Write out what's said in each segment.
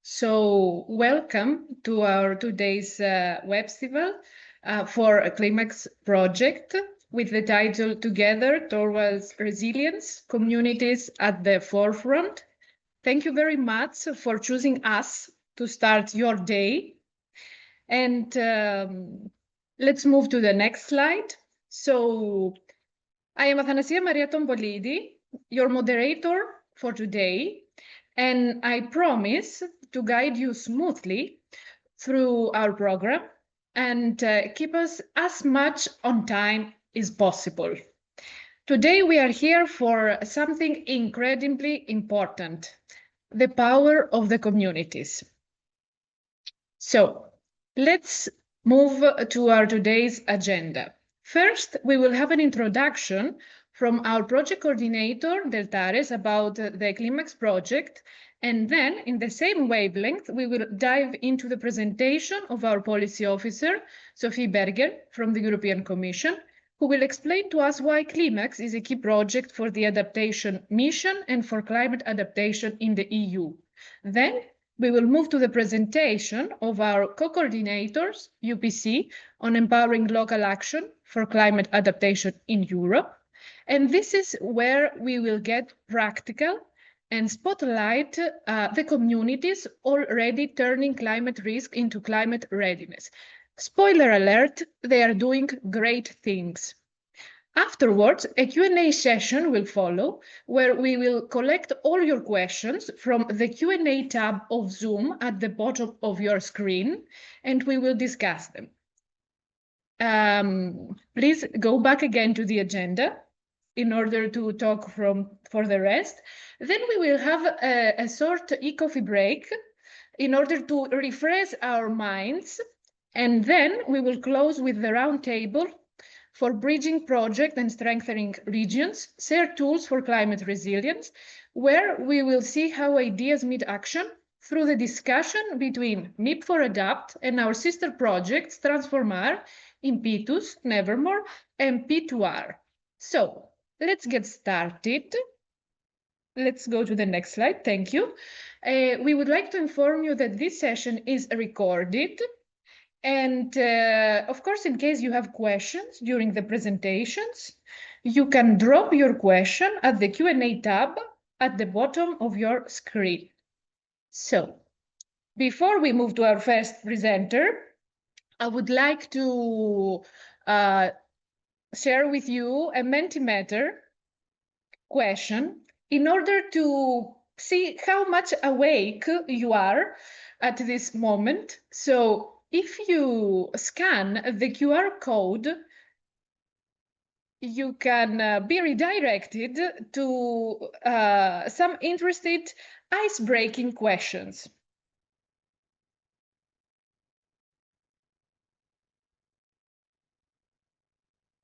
So welcome to our today's Webstival for a CLIMAAX project with the title Together Towards Resilience, Communities at the Forefront. Thank you very much for choosing us to start your day. And let's move to the next slide. So I am Athanasia Maria Tombolidi, your moderator for today. And I promise to guide you smoothly through our program and keep us as much on time as possible. Today we are here for something incredibly important, the power of the communities. So let's move to our today's agenda. First, we will have an introduction from our project coordinator, Del Tares, about the CLIMAAX project. And then, in the same wavelength, we will dive into the presentation of our policy officer, Sophie Berger, from the European Commission, who will explain to us why CLIMAAX is a key project for the Adaptation Mission and for climate adaptation in the EU. Then, we will move to the presentation of our co-coordinators, UPC, on empowering local action for climate adaptation in Europe. And this is where we will get practical and spotlight the communities already turning climate risk into climate readiness. Spoiler alert, they are doing great things. Afterwards, a Q&A session will follow, where we will collect all your questions from the Q&A tab of Zoom at the bottom of your screen, and we will discuss them. Please go back again to the agenda in order to talk for the rest. Then we will have a short e-coffee break in order to refresh our minds. And then we will close with the roundtable for bridging project and strengthening regions, share tools for climate resilience, where we will see how ideas meet action through the discussion between MIP4Adapt and our sister projects Transformar, Impetus, Nevermore, and P2R. So let's get started. Let's go to the next slide. Thank you. We would like to inform you that this session is recorded. And of course, in case you have questions during the presentations, you can drop your question at the Q&A tab at the bottom of your screen. So before we move to our first presenter, I would like to share with you a Mentimeter question in order to see how much awake you are at this moment. So if you scan the QR code, you can be redirected to some interesting ice-breaking questions.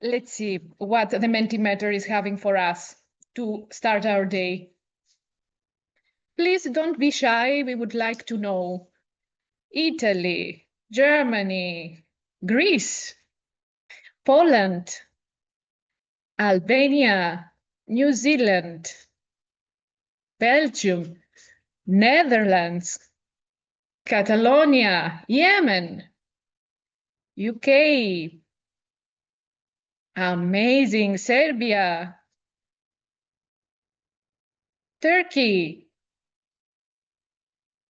Let's see what the Mentimeter is having for us to start our day. Please don't be shy, we would like to know. Italy, Germany, Greece, Poland, Albania, New Zealand, Belgium, Netherlands, Catalonia, Yemen, UK, amazing, Serbia, Turkey,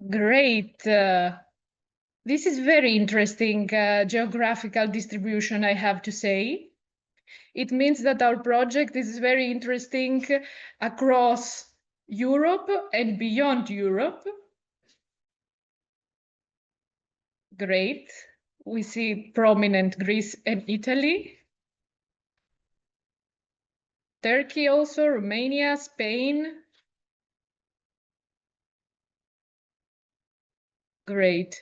great. This is very interesting geographical distribution, I have to say. It means that our project is very interesting across Europe and beyond Europe. Great. We see prominent Greece and Italy. Turkey also, Romania, Spain. Great.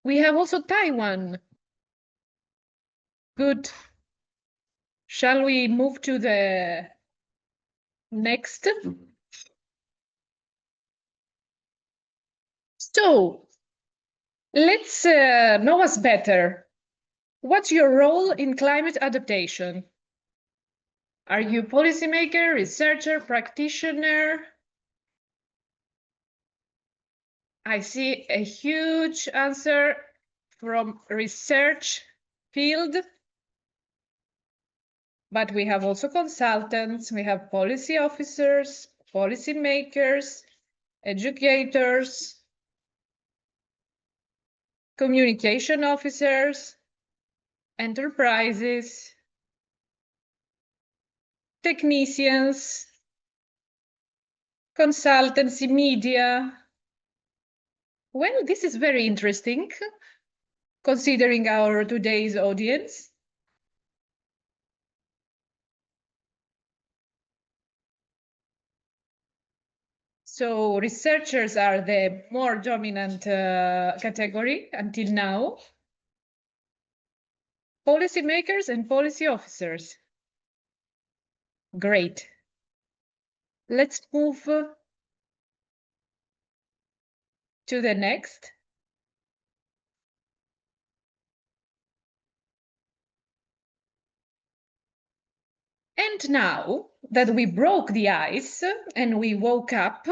We have also Taiwan. Good. Shall we move to the next? So let's know us better. What's your role in climate adaptation? Are you a policymaker, researcher, practitioner? I see a huge answer from research field, but we have also consultants, we have policy officers, policy makers, educators, communication officers, enterprises, technicians, consultancy, media. Well, this is very interesting, considering our today's audience. So researchers are the more dominant category until now. Policymakers and policy officers. Great. Let's move to the next. And now that we broke the ice and we woke up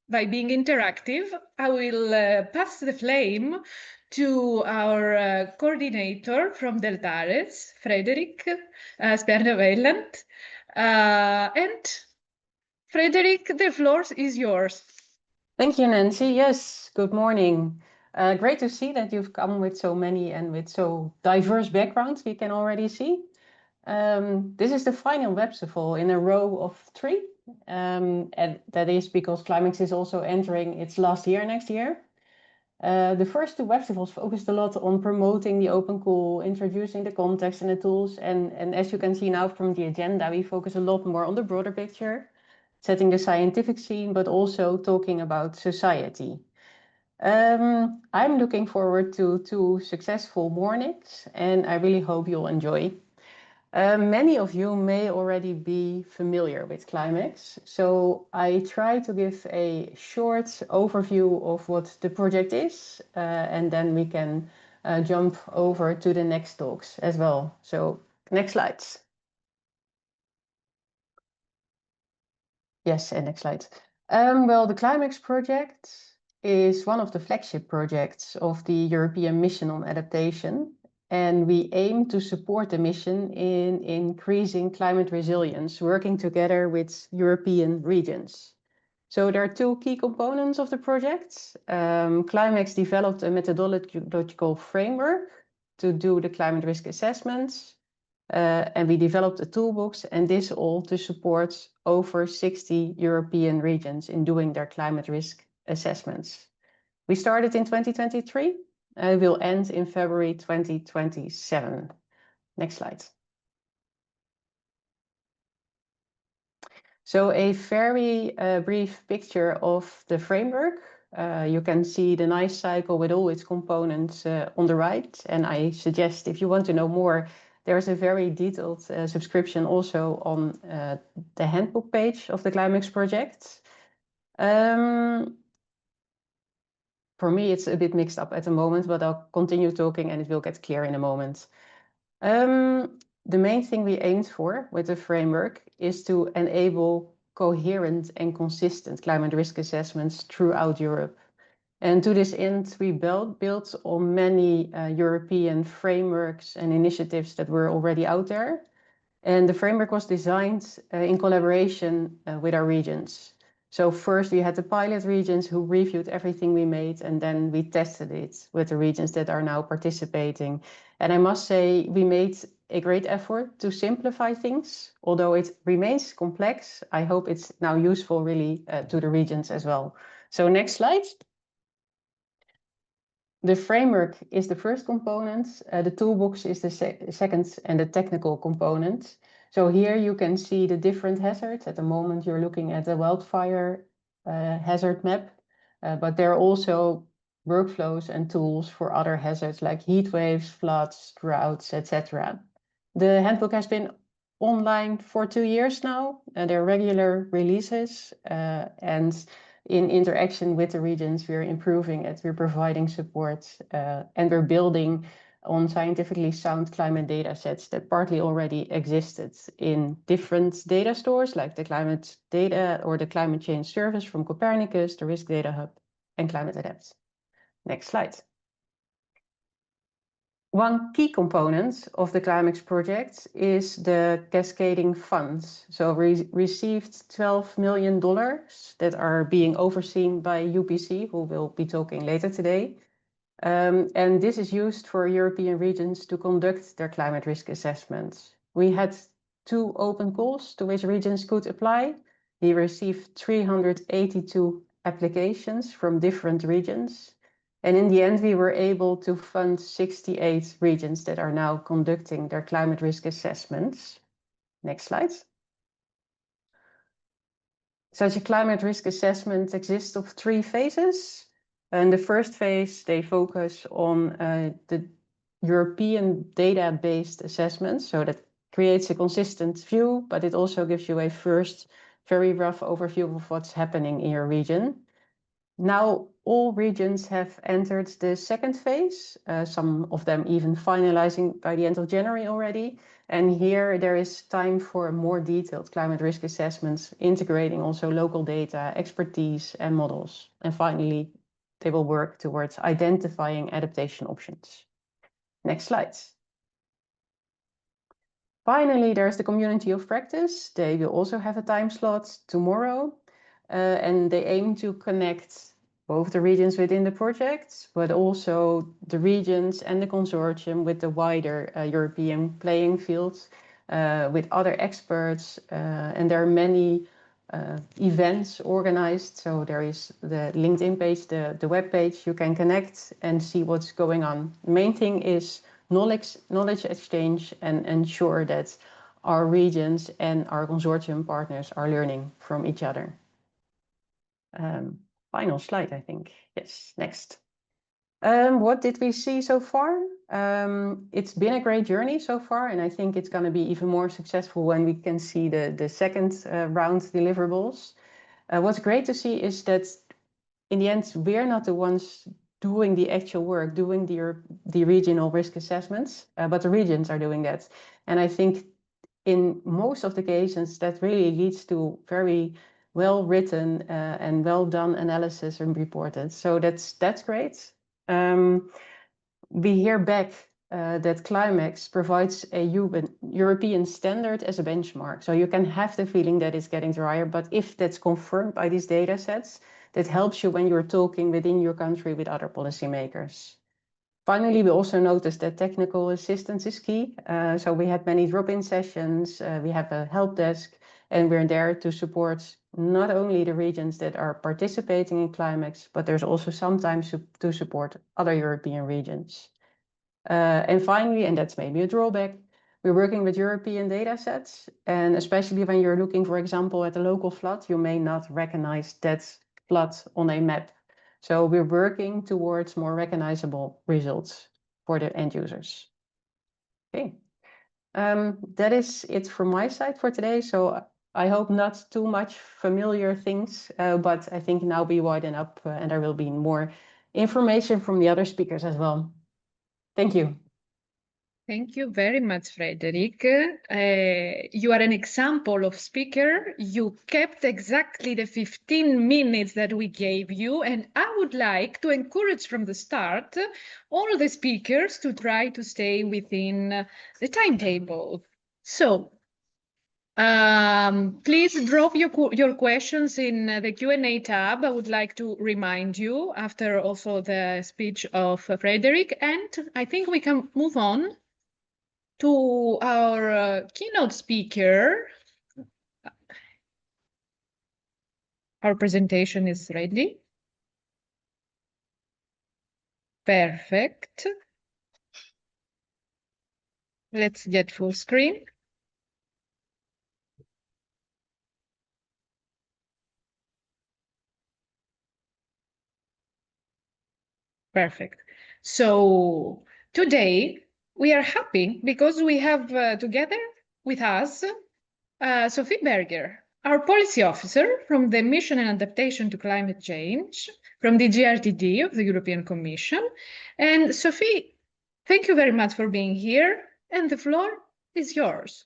by being interactive, I will pass the flame to our coordinator from Deltares, Frederiek, Sperna Weiland. And Frederiek, the floor is yours. Thank you, Nancy. Yes, good morning. Great to see that you've come with so many and with so diverse backgrounds, we can already see. This is the final Webstival in a row of 3. And that is because CLIMAAX is also entering its last year next year. The first 2 Webstivals focused a lot on promoting the open call, introducing the context and the tools. And as you can see now from the agenda, we focus a lot more on the broader picture, setting the scientific scene, but also talking about society. I'm looking forward to 2 successful mornings, and I really hope you'll enjoy. Many of you may already be familiar with CLIMAAX, so I try to give a short overview of what the project is, and then we can jump over to the next talks as well. So next slides. Yes, and next slide. Well, the CLIMAAX project is one of the flagship projects of the European Mission on Adaptation, and we aim to support the mission in increasing climate resilience, working together with European regions. So there are 2 key components of the project. CLIMAAX developed a methodological framework to do the climate risk assessments. And we developed a toolbox, and this all to support over 60 European regions in doing their climate risk assessments. We started in 2023, and will end in February 2027. Next slide. So a very brief picture of the framework. You can see the nice cycle with all its components on the right, and I suggest if you want to know more, there's a very detailed subscription also on the handbook page of the CLIMAAX project. For me, it's a bit mixed up at the moment, but I'll continue talking and it will get clear in a moment. The main thing we aimed for with the framework is to enable coherent and consistent climate risk assessments throughout Europe. And to this end, we built on many European frameworks and initiatives that were already out there. And the framework was designed in collaboration with our regions. So first we had the pilot regions who reviewed everything we made, and then we tested it with the regions that are now participating. And I must say we made a great effort to simplify things, although it remains complex. I hope it's now useful really to the regions as well. So next slide. The framework is the first component. The toolbox is the second and the technical component. So here you can see the different hazards. At the moment you're looking at the wildfire hazard map, but there are also workflows and tools for other hazards like heat waves, floods, droughts, etc. The handbook has been online for 2 years now, and there are regular releases, and in interaction with the regions, we're improving it, we're providing support, and we're building on scientifically sound climate data sets that partly already existed in different data stores, like the climate data or the climate change service from Copernicus, the risk data hub, and climate adapt. Next slide. One key component of the CLIMAAX project is the cascading funds. So we received $12 million that are being overseen by UPC, who will be talking later today. And this is used for European regions to conduct their climate risk assessments. We had 2 open calls to which regions could apply. We received 382 applications from different regions. And in the end, we were able to fund 68 regions that are now conducting their climate risk assessments. Next slide. Such a climate risk assessment exists of 3 phases. In the first phase, they focus on the European data-based assessments. So that creates a consistent view, but it also gives you a first very rough overview of what's happening in your region. Now, all regions have entered the second phase, some of them even finalizing by the end of January already. And here there is time for more detailed climate risk assessments, integrating also local data, expertise, and models. And finally, they will work towards identifying adaptation options. Next slide. Finally, there's the community of practice. They will also have a time slot tomorrow, and they aim to connect both the regions within the project, but also the regions and the consortium with the wider European playing field, with other experts. And there are many events organized. So there is the LinkedIn page, the web page. You can connect and see what's going on. The main thing is knowledge exchange and ensure that our regions and our consortium partners are learning from each other. Final slide, I think. Yes, next. What did we see so far? It's been a great journey so far, and I think it's going to be even more successful when we can see the second round deliverables. What's great to see is that in the end, we're not the ones doing the actual work, doing the regional risk assessments, but the regions are doing that. And I think in most of the cases, that really leads to very well written and well done analysis and reported. So that's great. We hear back that CLIMAAX provides a European standard as a benchmark. So you can have the feeling that it's getting drier, but if that's confirmed by these data sets, that helps you when you're talking within your country with other policymakers. Finally, we also noticed that technical assistance is key. So we had many drop-in sessions, we have a help desk, and we're there to support not only the regions that are participating in CLIMAAX, but there's also sometimes to support other European regions. And finally, and that's maybe a drawback, we're working with European data sets, and especially when you're looking, for example, at a local flood, you may not recognize that flood on a map. So we're working towards more recognizable results for the end users. Okay, that is it from my side for today. So I hope not too much familiar things, but I think now we widen up and there will be more information from the other speakers as well. Thank you. Thank you very much, Frederiek. You are an example of speaker. You kept exactly the 15 minutes that we gave you, and I would like to encourage from the start all the speakers to try to stay within the timetable. So please drop your questions in the Q&A tab. I would like to remind you after also the speech of Frederiek, and I think we can move on to our keynote speaker. Our presentation is ready. Perfect. Let's get full screen. Perfect. So today we are happy because we have together with us Sophie Berger, our policy officer from the Mission and Adaptation to Climate Change from the GRTD of the European Commission. And Sophie, thank you very much for being here, and the floor is yours.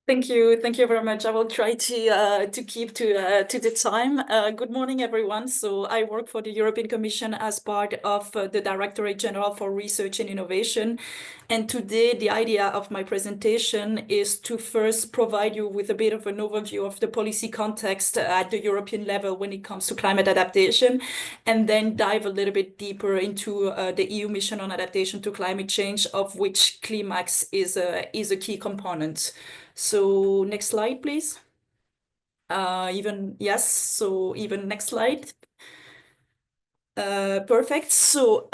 Thank you very much. I will try to keep to the time. Good morning, everyone. So I work for the European Commission as part of the Directorate General for Research and Innovation. And today, the idea of my presentation is to first provide you with a bit of an overview of the policy context at the European level when it comes to climate adaptation, and then dive a little bit deeper into the EU mission on adaptation to climate change, of which CLIMAAX is a key component. So next slide, please. Even next slide. Perfect. So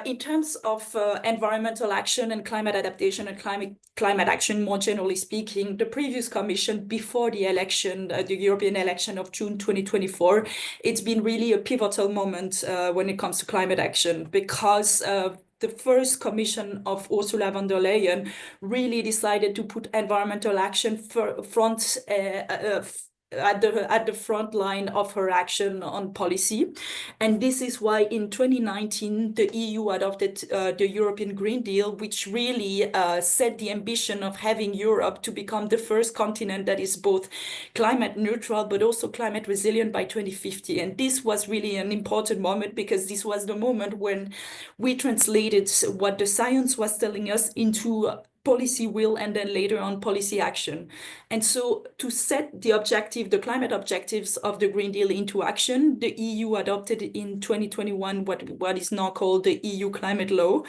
in terms of environmental action and climate adaptation and climate action, more generally speaking, the previous commission before the election, the European election of June 2024, it's been really a pivotal moment when it comes to climate action, because the first commission of Ursula von der Leyen really decided to put environmental action at the front line of her action on policy. And this is why in 2019, the EU adopted the European Green Deal, which really set the ambition of having Europe to become the first continent that is both climate neutral, but also climate resilient by 2050. And this was really an important moment, because this was the moment when we translated what the science was telling us into policy will, and then later on policy action. And so to set the climate objectives of the Green Deal into action, the EU adopted in 2021 what is now called the EU Climate Law.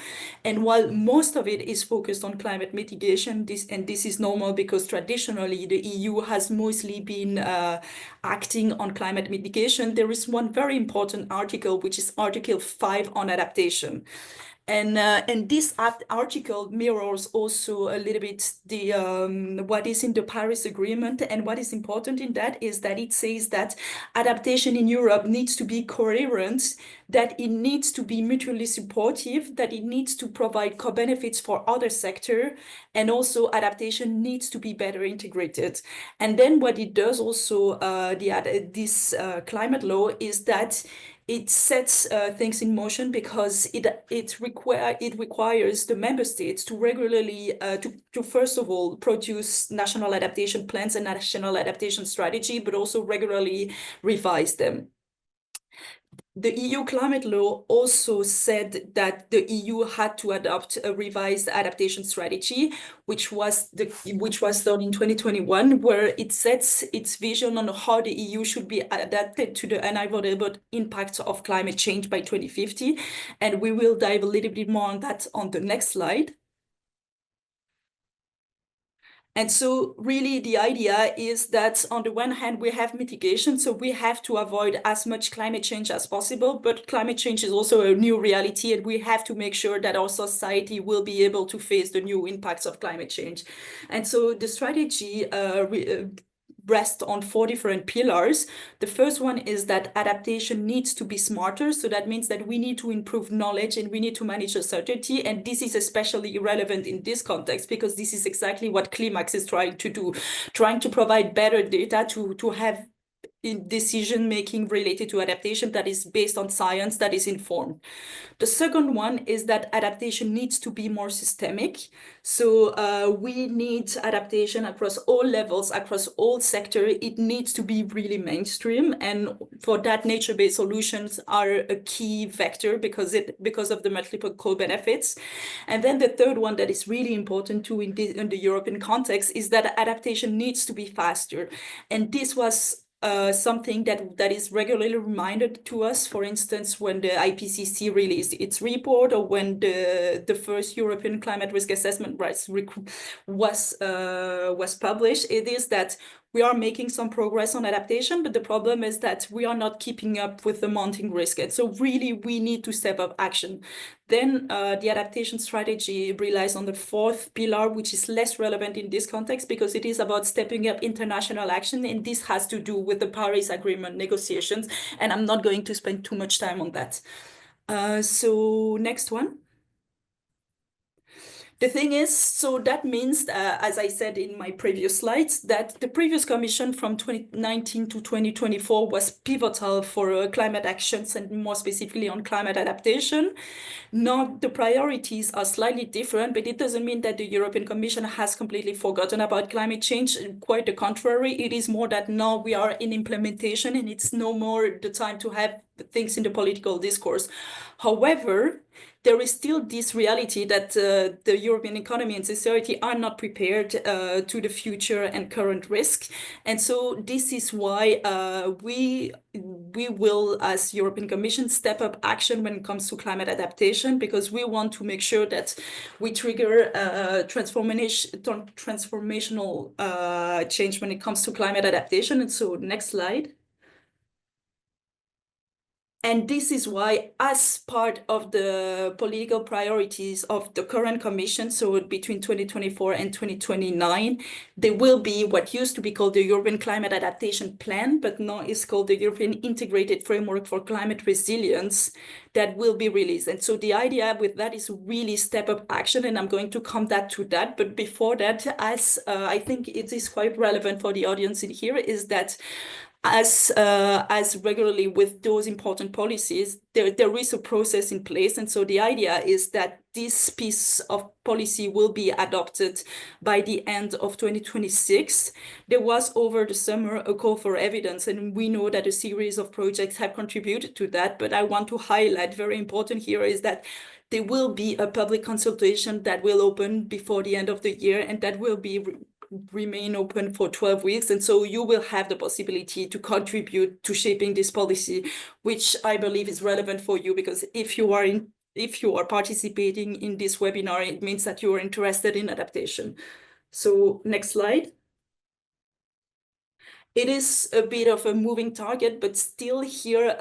And while most of it is focused on climate mitigation, this is normal, because traditionally the EU has mostly been acting on climate mitigation, there is one very important article, which is Article 5 on adaptation. And this article mirrors also a little bit the what is in the Paris Agreement. And what is important in that is that it says that adaptation in Europe needs to be coherent, that it needs to be mutually supportive, that it needs to provide co-benefits for other sectors, and also adaptation needs to be better integrated. And then what it does also, this climate law, is that it sets things in motion, because it requires the member states to regularly to first of all produce national adaptation plans and national adaptation strategy, but also regularly revise them. The EU climate law also said that the EU had to adopt a revised adaptation strategy, which was done in 2021, where it sets its vision on how the EU should be adapted to the unavoidable impacts of climate change by 2050. And we will dive a little bit more on that on the next slide. And so really the idea is that on the one hand, we have mitigation, so we have to avoid as much climate change as possible, but climate change is also a new reality, and we have to make sure that our society will be able to face the new impacts of climate change. And so the strategy rests on 4 different pillars. The first one is that adaptation needs to be smarter. So that means that we need to improve knowledge and we need to manage uncertainty. And this is especially relevant in this context, because this is exactly what CLIMAAX is trying to do, trying to provide better data to have in decision-making related to adaptation that is based on science, that is informed. The second one is that adaptation needs to be more systemic. So we need adaptation across all levels, across all sectors. It needs to be really mainstream. And for that, nature-based solutions are a key vector because of the multiple co-benefits. And then the third one that is really important too in the European context is that adaptation needs to be faster. And this was something that is regularly reminded to us, for instance, when the IPCC released its report, or when the first European climate risk assessment was published. It is that we are making some progress on adaptation, but the problem is that we are not keeping up with the mounting risk. And so really we need to step up action. Then the adaptation strategy relies on the fourth pillar, which is less relevant in this context because it is about stepping up international action. And this has to do with the Paris Agreement negotiations. And I'm not going to spend too much time on that. So next one. The thing is, so that means, as I said in my previous slides, that the previous Commission from 2019 to 2024 was pivotal for climate actions and more specifically on climate adaptation. Now, the priorities are slightly different, but it doesn't mean that the European Commission has completely forgotten about climate change. Quite the contrary, it is more that now we are in implementation and it's no more the time to have things in the political discourse. However, there is still this reality that the European economy and society are not prepared to the future and current risk. And so this is why we will, as European Commission, step up action when it comes to climate adaptation, because we want to make sure that we trigger transformational change when it comes to climate adaptation. And so next slide. And this is why, as part of the political priorities of the current Commission, so between 2024 and 2029, there will be what used to be called the European Climate Adaptation Plan, but now is called the European Integrated Framework for Climate Resilience, that will be released. And so the idea with that is really step up action, and I'm going to come back to that. But before that, as I think it is quite relevant for the audience in here, is that as regularly with those important policies, there is a process in place. And so the idea is that this piece of policy will be adopted by the end of 2026. There was over the summer a call for evidence, and we know that a series of projects have contributed to that. But I want to highlight, very important here, is that there will be a public consultation that will open before the end of the year, and that will be remain open for 12 weeks. And so you will have the possibility to contribute to shaping this policy, which I believe is relevant for you, because if you are participating in this webinar, it means that you are interested in adaptation. So next slide. It is a bit of a moving target, but still here,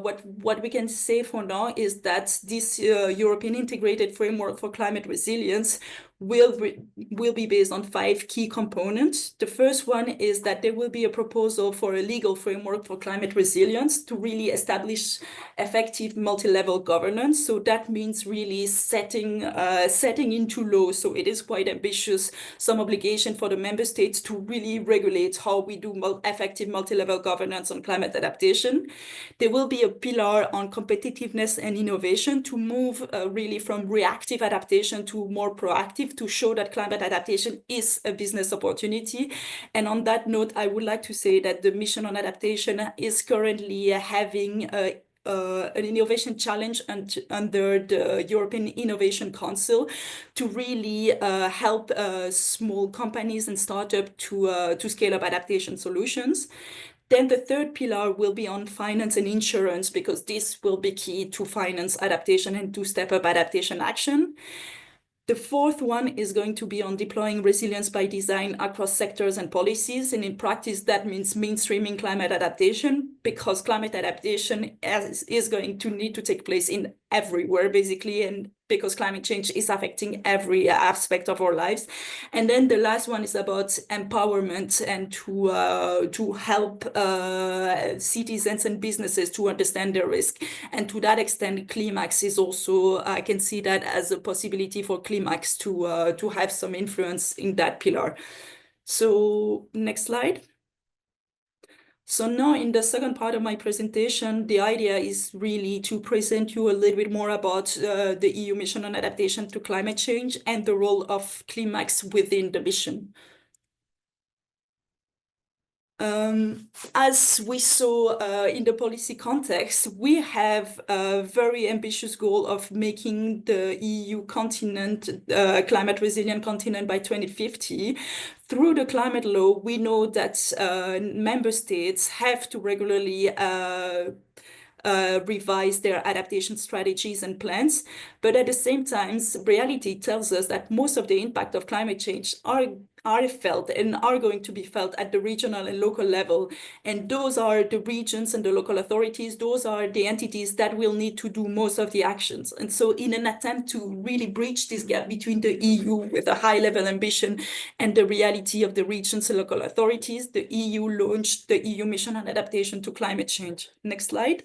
what we can say for now is that this European Integrated Framework for Climate Resilience will be based on 5 key components. The first one is that there will be a proposal for a legal framework for climate resilience to really establish effective multi-level governance. So that means really setting into law. So it is quite ambitious, some obligation for the member states to really regulate how we do effective multi-level governance on climate adaptation. There will be a pillar on competitiveness and innovation to move really from reactive adaptation to more proactive, to show that climate adaptation is a business opportunity. And on that note, I would like to say that the Mission on Adaptation is currently having an innovation challenge under the European Innovation Council to really help small companies and startups to scale up adaptation solutions. Then the third pillar will be on finance and insurance, because this will be key to finance adaptation and to step up adaptation action. The fourth one is going to be on deploying resilience by design across sectors and policies. And in practice, that means mainstreaming climate adaptation, because climate adaptation is going to need to take place in everywhere, basically, and because climate change is affecting every aspect of our lives. And then the last one is about empowerment and to help citizens and businesses to understand their risk. And to that extent, CLIMAAX is also, I can see that as a possibility for CLIMAAX to have some influence in that pillar. So next slide. So now in the second part of my presentation, the idea is really to present you a little bit more about the EU Mission on Adaptation to Climate Change and the role of CLIMAAX within the mission. As we saw in the policy context, we have a very ambitious goal of making the EU continent climate resilient continent by 2050. Through the climate law, we know that member states have to regularly revise their adaptation strategies and plans. But at the same time, reality tells us that most of the impact of climate change are felt and are going to be felt at the regional and local level. And those are the regions and the local authorities, those are the entities that will need to do most of the actions. And so in an attempt to really bridge this gap between the EU with a high level ambition and the reality of the regions and local authorities, the EU launched the EU Mission on Adaptation to Climate Change. Next slide.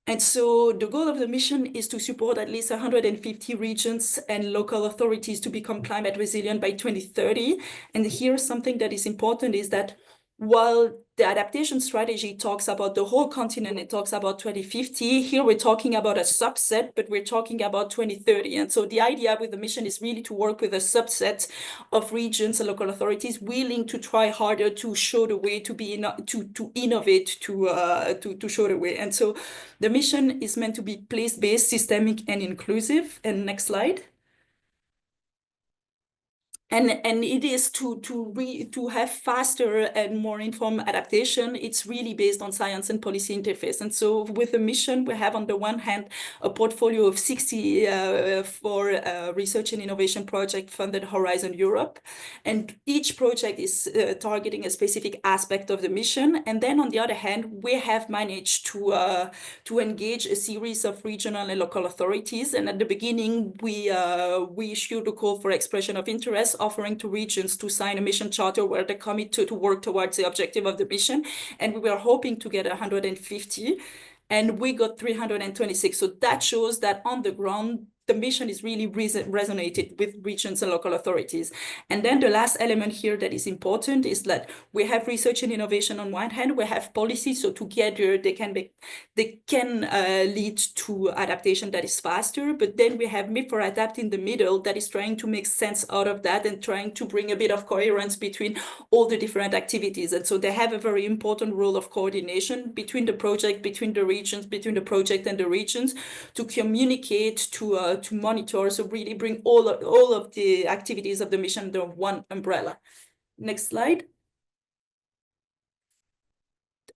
And so the goal of the mission is to support at least 150 regions and local authorities to become climate resilient by 2030. And here something that is important is that while the adaptation strategy talks about the whole continent, it talks about 2050, here we're talking about a subset, but we're talking about 2030. And so the idea with the mission is really to work with a subset of regions and local authorities willing to try harder to show the way, to innovate, to show the way. And so the mission is meant to be place-based, systemic, and inclusive. And next slide. And it is to have faster and more informed adaptation. It's really based on science and policy interface. And so with the mission, we have on the one hand a portfolio of 60 for research and innovation project funded Horizon Europe. And each project is targeting a specific aspect of the mission. And then on the other hand, we have managed to engage a series of regional and local authorities. And at the beginning, we issued a call for expression of interest, offering to regions to sign a mission charter where they commit to work towards the objective of the mission. And we were hoping to get 150, and we got 326. So that shows that on the ground, the mission is really resonated with regions and local authorities. And then the last element here that is important is that we have research and innovation on one hand, we have policy, so together they can lead to adaptation that is faster, but then we have Mid for Adapt in the middle that is trying to make sense out of that and trying to bring a bit of coherence between all the different activities. And so they have a very important role of coordination between the project, between the regions, between the project and the regions, to communicate, to monitor, so really bring all of the activities of the mission under one umbrella. Next slide.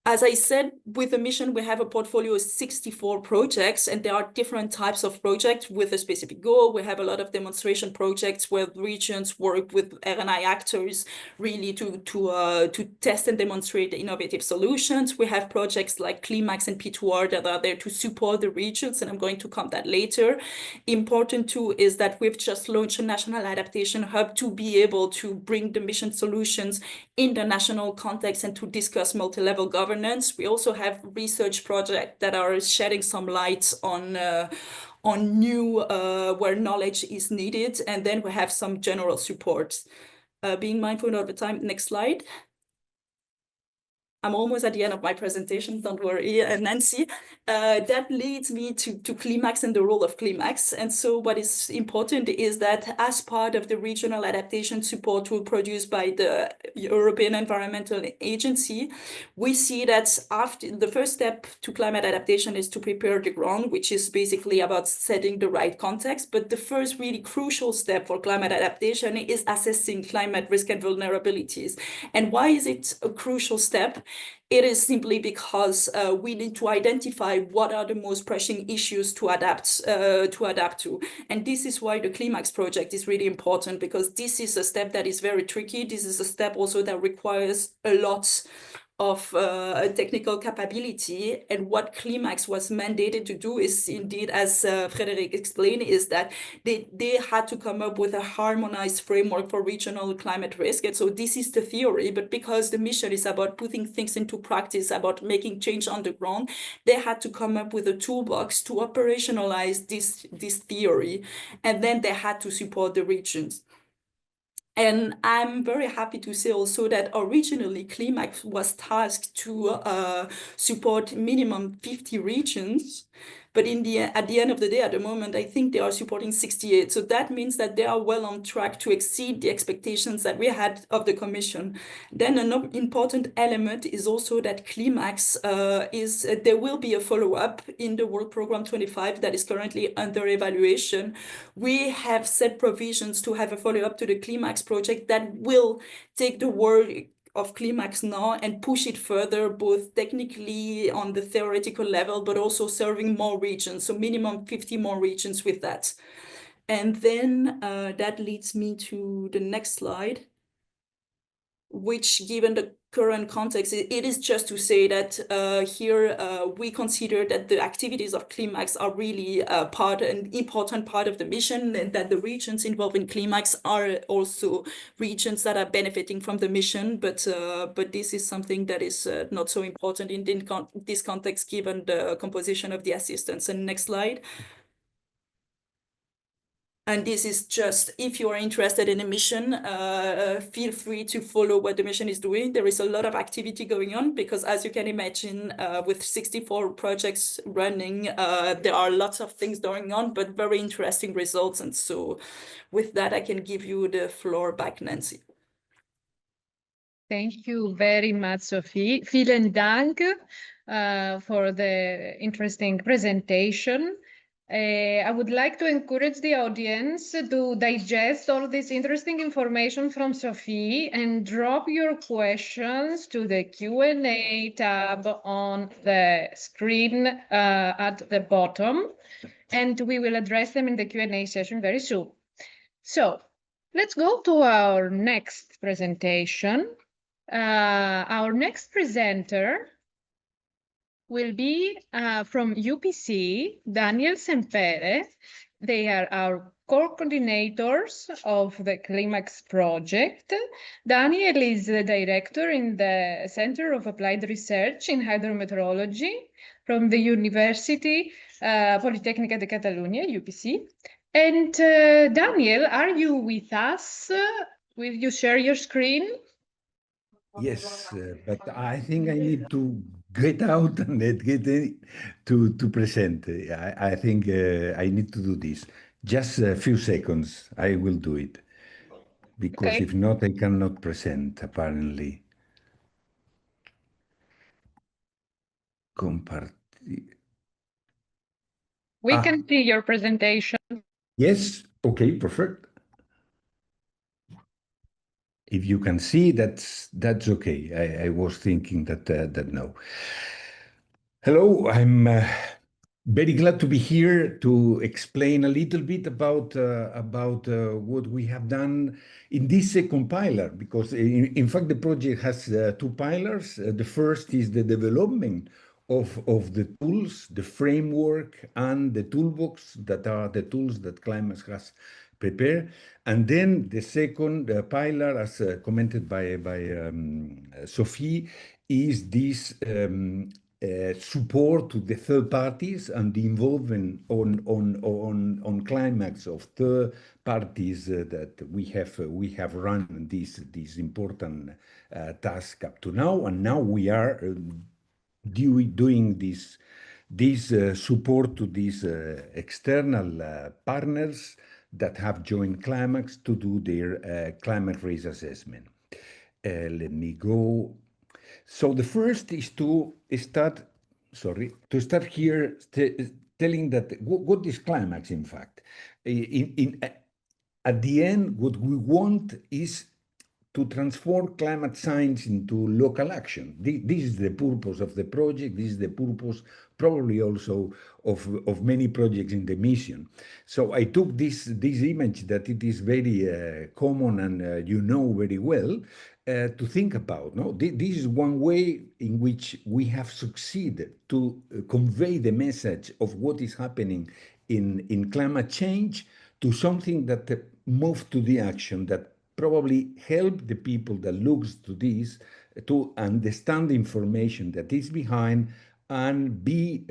As I said, with the mission, we have a portfolio of 64 projects, and there are different types of projects with a specific goal. We have a lot of demonstration projects where regions work with R&I actors really to test and demonstrate innovative solutions. We have projects like CLIMAAX and P2R that are there to support the regions, and I'm going to come that later. Important too is that we've just launched a national adaptation hub to be able to bring the mission solutions in the national context and to discuss multi-level governance. We also have research projects that are shedding some light on new where knowledge is needed, and then we have some general support. Being mindful of the time. Next slide. I'm almost at the end of my presentation, don't worry, Nancy. That leads me to CLIMAAX and the role of CLIMAAX. And so what is important is that as part of the regional adaptation support tool produced by the European Environmental Agency, we see that after the first step to climate adaptation is to prepare the ground, which is basically about setting the right context. But the first really crucial step for climate adaptation is assessing climate risk and vulnerabilities. And why is it a crucial step? It is simply because we need to identify what are the most pressing issues to adapt to. And this is why the CLIMAAX project is really important, because this is a step that is very tricky. This is a step also that requires a lot of technical capability. And what CLIMAAX was mandated to do is indeed, as Frederiek explained, is that they had to come up with a harmonized framework for regional climate risk. And so this is the theory, but because the mission is about putting things into practice, about making change on the ground, they had to come up with a toolbox to operationalize this theory. And then they had to support the regions. And I'm very happy to say also that originally CLIMAAX was tasked to support minimum 50 regions. But at the end of the day, at the moment, I think they are supporting 68. So that means that they are well on track to exceed the expectations that we had of the Commission. Then an important element is also that CLIMAAX there will be a follow-up in the Work Program 25 that is currently under evaluation. We have set provisions to have a follow-up to the CLIMAAX project that will take the work of CLIMAAX now and push it further, both technically on the theoretical level, but also serving more regions, so minimum 50 more regions with that. And then that leads me to the next slide. which, given the current context, it is just to say that here we consider that the activities of CLIMAAX are really an important part of the mission, and that the regions involved in CLIMAAX are also regions that are benefiting from the mission. But this is something that is not so important in this context, given the composition of the assistance. And next slide. And this is just, if you are interested in a mission, feel free to follow what the mission is doing. There is a lot of activity going on because, as you can imagine, with 64 projects running, there are lots of things going on, but very interesting results. And so with that, I can give you the floor back, Nancy. Thank you very much, Sophie. Vielen Dank for the interesting presentation. I would like to encourage the audience to digest all this interesting information from Sophie and drop your questions to the Q&A tab on the screen at the bottom, and we will address them in the Q&A session very soon. So let's go to our next presentation. Our next presenter will be from UPC, Daniel Sempere. They are our core coordinators of the CLIMAAX project. Daniel is the director in the Center of Applied Research in Hydrometeorology from the University Politècnica de Catalunya, UPC. And Daniel, are you with us? Will you share your screen? Yes, but I think I need to get out and get in to present. I think I need to do this. Just a few seconds, I will do it. Because Okay. if not, I cannot present, apparently. We can see your presentation. Yes, okay, perfect. If you can see, that's okay. I was thinking that no. Hello, I'm very glad to be here to explain a little bit about what we have done in this compiler, because in fact the project has two pillars. The first is the development of the tools, the framework, and the toolbox that are the tools that CLIMAAX has prepared. And then the second pillar, as commented by Sophie, is this support to the third parties and the involvement on CLIMAAX of third parties that we have run this important task up to now, and now we are doing this support to these external partners that have joined CLIMAAX to do their climate risk assessment. Let me go. So the first is to start here telling that what is CLIMAAX, in fact. At the end, what we want is to transform climate science into local action. This is the purpose of the project. This is the purpose probably also of many projects in the mission. So I took this image that it is very common and you know very well to think about. No? This is one way in which we have succeeded to convey the message of what is happening in climate change to something that moved to the action that probably help the people that looks to this to understand the information that is behind and be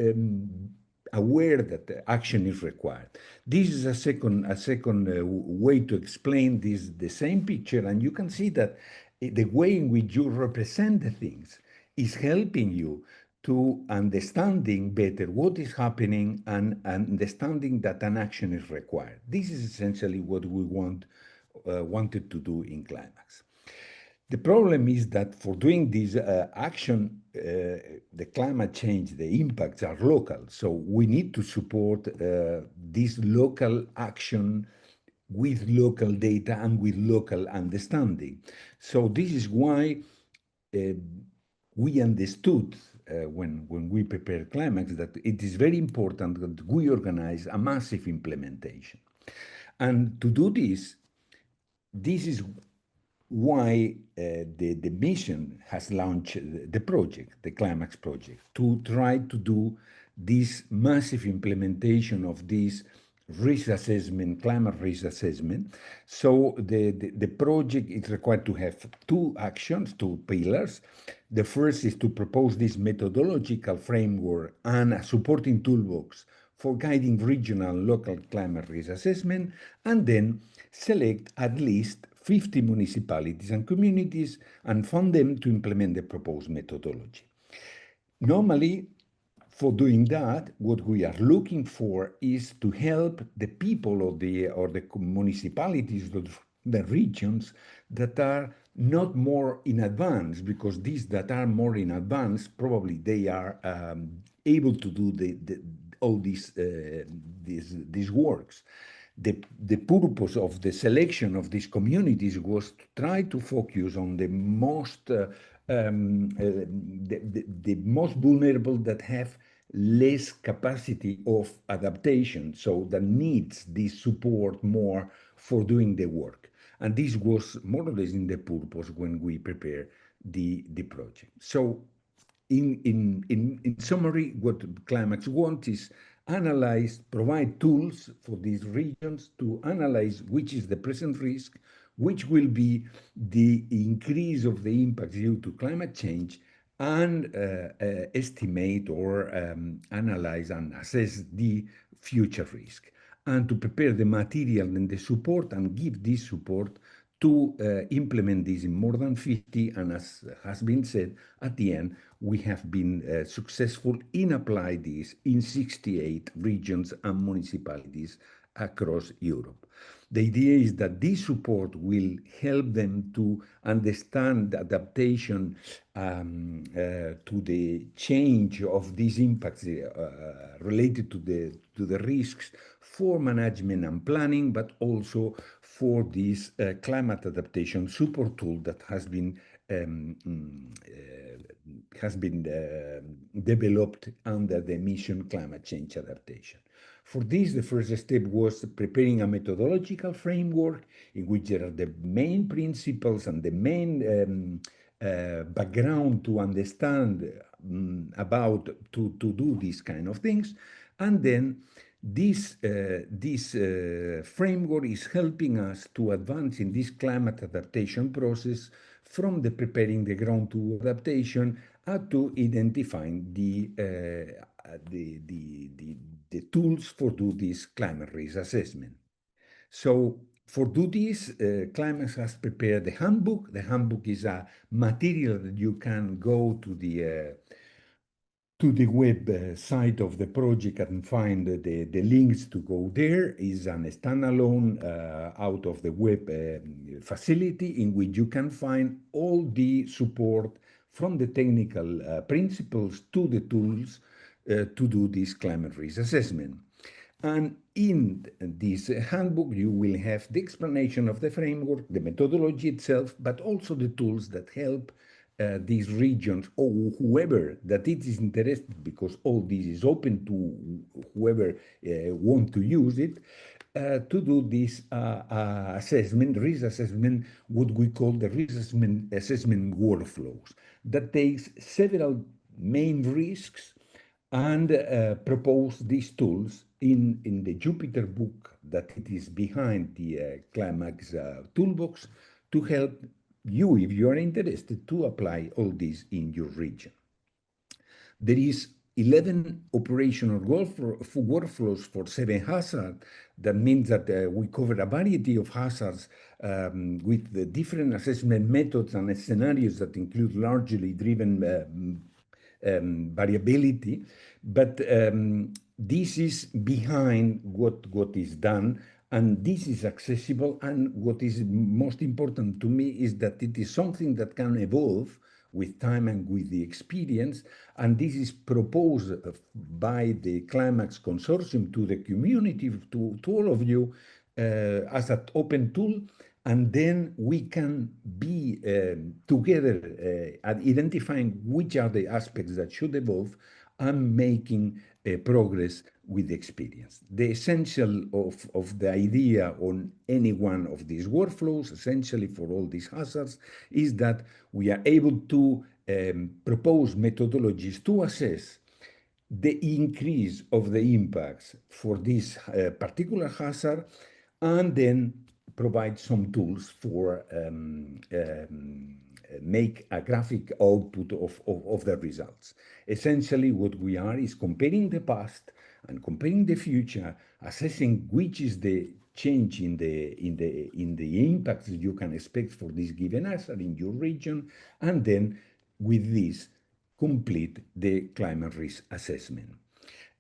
aware that the action is required. This is a second way to explain this, the same picture, and you can see that the way in which you represent the things is helping you to understanding better what is happening and understanding that an action is required. This is essentially what we wanted to do in CLIMAAX. The problem is that for doing this action, the climate change, the impacts are local. So we need to support this local action with local data and with local understanding. So this is why we understood when we prepared CLIMAAX that it is very important that we organize a massive implementation. And to do this, this is why the mission has launched the project, the CLIMAAX project, to try to do this massive implementation of this risk assessment, climate risk assessment. So the project is required to have two actions, two pillars. The first is to propose this methodological framework and a supporting toolbox for guiding regional and local climate risk assessment, and then select at least 50 municipalities and communities and fund them to implement the proposed methodology. Normally, for doing that, what we are looking for is to help the people of the municipalities, the regions that are not more in advance, because these that are more in advance, probably they are able to do all these works. The purpose of the selection of these communities was to try to focus on the most vulnerable, that have less capacity of adaptation, so that needs this support more for doing the work. And this was more or less in the purpose when we prepare the project. So in summary, what CLIMAAX wants is analyze, provide tools for these regions to analyze which is the present risk, which will be the increase of the impact due to climate change, and estimate or analyze and assess the future risk, and to prepare the material and the support and give this support to implement this in more than 50, and as has been said, at the end, we have been successful in applying this in 68 regions and municipalities across Europe. The idea is that this support will help them to understand the adaptation to the change of these impacts related to the risks for management and planning, but also for this climate adaptation support tool that has been developed under the mission Climate Change Adaptation. For this, the first step was preparing a methodological framework in which there are the main principles and the main background to understand about to do these kind of things. And then this framework is helping us to advance in this climate adaptation process, from the preparing the ground to adaptation to identifying the tools for do this climate risk assessment. So for do this, CLIMAAX has prepared the handbook. The handbook is a material that you can go to the website of the project and find the links to go there. Is a standalone out of the web facility, in which you can find all the support from the technical principles to the tools to do this climate risk assessment. And in this handbook, you will have the explanation of the framework, the methodology itself, but also the tools that help these regions, or whoever that it is interested, because all this is open to whoever want to use it, to do this assessment, risk assessment, what we call the risk assessment workflows, that takes several main risks and propose these tools in the Jupyter book that it is behind the CLIMAAX toolbox, to help you, if you are interested, to apply all this in your region. There is 11 operational workflows for 7 hazards. That means that we cover a variety of hazards with the different assessment methods and scenarios that include largely driven variability. But this is behind what is done, and this is accessible. And what is most important to me is that it is something that can evolve with time and with the experience. And this is proposed by the CLIMAAX consortium to the community, to all of you, as an open tool. And then we can be together at identifying which are the aspects that should evolve, and making progress with experience. The essential of the idea on any one of these workflows, essentially for all these hazards, is that we are able to propose methodologies to assess the increase of the impacts for this particular hazard, and then provide some tools for make a graphic output of the results. Essentially, what we are is comparing the past and comparing the future, assessing which is the change in the impacts you can expect for this given hazard in your region, and then with this complete the climate risk assessment.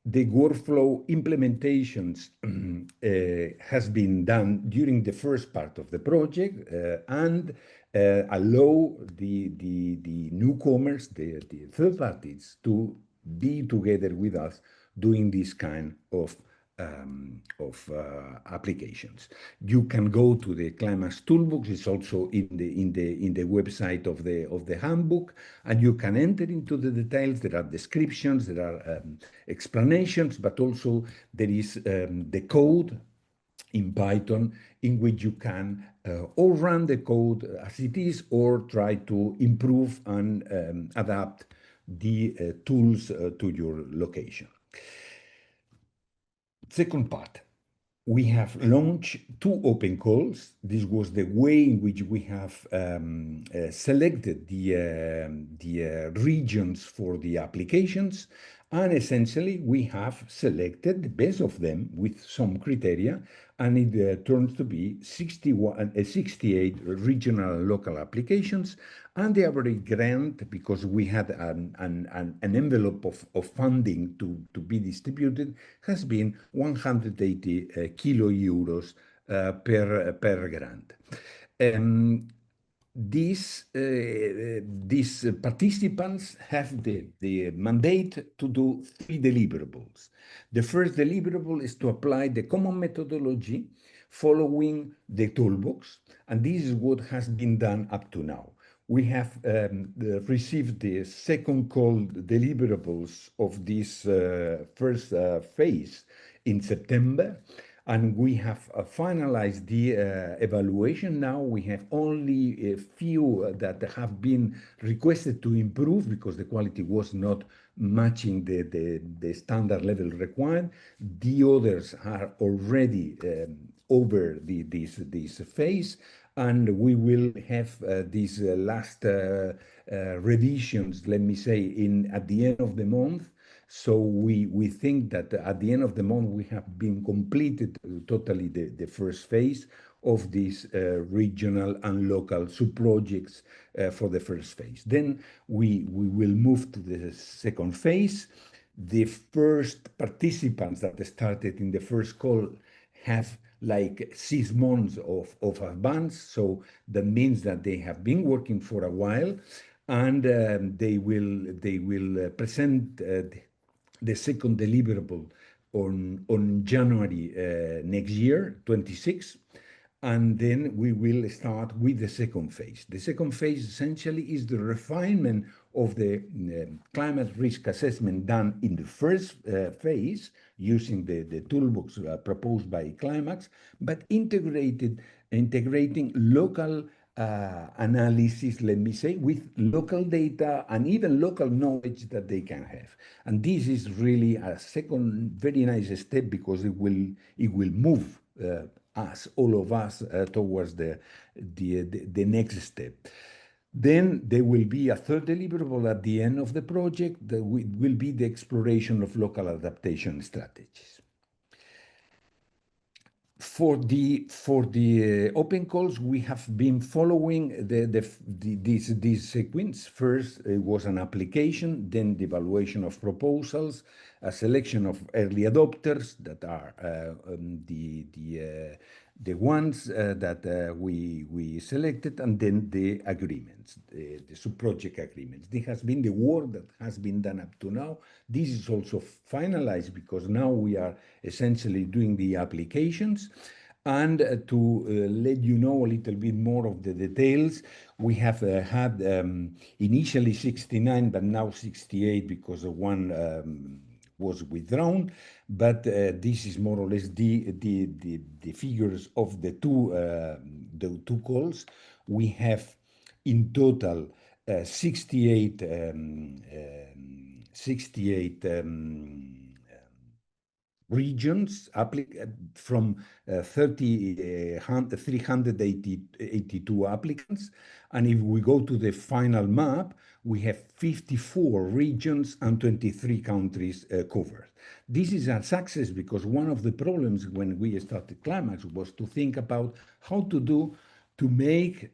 The workflow implementations has been done during the first part of the project and allow the newcomers, the third parties, to be together with us doing this kind of applications. You can go to the CLIMAAX toolbox. It's also in the website of the handbook, and you can enter into the details. There are descriptions, there are explanations, but also there is the code in Python in which you can or run the code as it is or try to improve and adapt the tools to your location. Second part, we have launched 2 open calls. This was the way in which we have selected the regions for the applications, and essentially we have selected the best of them with some criteria, and it turns to be 68 regional and local applications, and the average grant, because we had an envelope of funding to be distributed, has been 180 kilo euros per grant. These participants have the mandate to do 3 deliverables. The first deliverable is to apply the common methodology following the toolbox, and this is what has been done up to now. We have received the second call deliverables of this first phase in September, and we have finalized the evaluation. Now we have only a few that have been requested to improve because the quality was not matching the standard level required. The others are already over this phase, and we will have these last revisions, let me say, at the end of the month. So we think that at the end of the month we have been completed totally the first phase of these regional and local sub-projects for the first phase. Then we will move to the second phase. The first participants that started in the first call have like 6 months of advance, so that means that they have been working for a while, and they will present the second deliverable on January next year, 26, and then we will start with the second phase. The second phase essentially is the refinement of the climate risk assessment done in the first phase using the toolbox proposed by CLIMAAX, but integrating local analysis, let me say, with local data and even local knowledge that they can have. And this is really a second very nice step, because it will move all of us towards the next step. Then there will be a third deliverable at the end of the project that will be the exploration of local adaptation strategies. For the open calls, we have been following this sequence. First, it was an application, then the evaluation of proposals, a selection of early adopters that are the ones that we selected, and then the agreements, the sub-project agreements. This has been the work that has been done up to now. This is also finalized because now we are essentially doing the applications, And to let you know a little bit more of the details, we have had initially 69, but now 68 because one was withdrawn. But this is more or less the figures of the two calls. We have in total 68 regions from 382 applicants. And if we go to the final map, we have 54 regions and 23 countries covered. This is a success because one of the problems when we started CLIMAAX was to think about how to make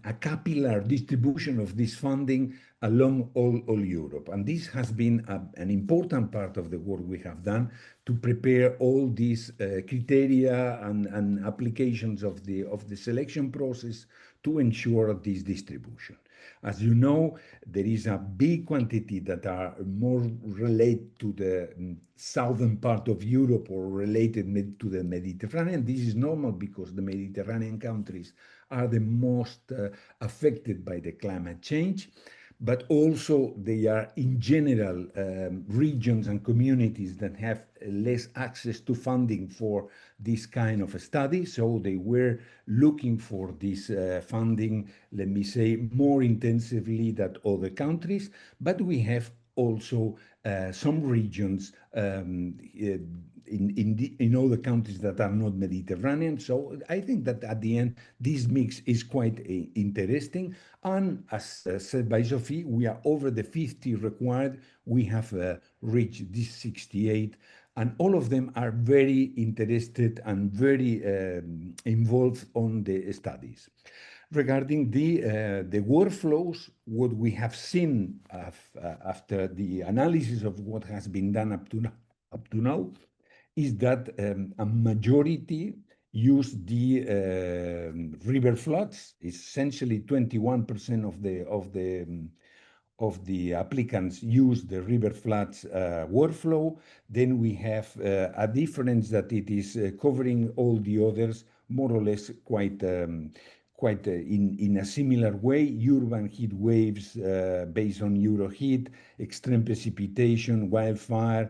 a capillary distribution of this funding along all Europe. And this has been an important part of the work we have done to prepare all these criteria and applications of the selection process to ensure this distribution. As you know, there is a big quantity that are more related to the southern part of Europe or related to the Mediterranean. This is normal because the Mediterranean countries are the most affected by the climate change, but also they are in general regions and communities that have less access to funding for this kind of a study. So they were looking for this funding, let me say, more intensively than other countries. But we have also some regions in other countries that are not Mediterranean. So I think that at the end, this mix is quite interesting. And as said by Sophie, we are over the 50 required. We have reached this 68. And all of them are very interested and very involved on the studies. Regarding the workflows, what we have seen after the analysis of what has been done up to now is that a majority use the river floods. Essentially, 21% of the applicants use the river floods workflow. Then we have a difference that it is covering all the others more or less quite in a similar way. Urban heat waves based on Euroheat, extreme precipitation, wildfire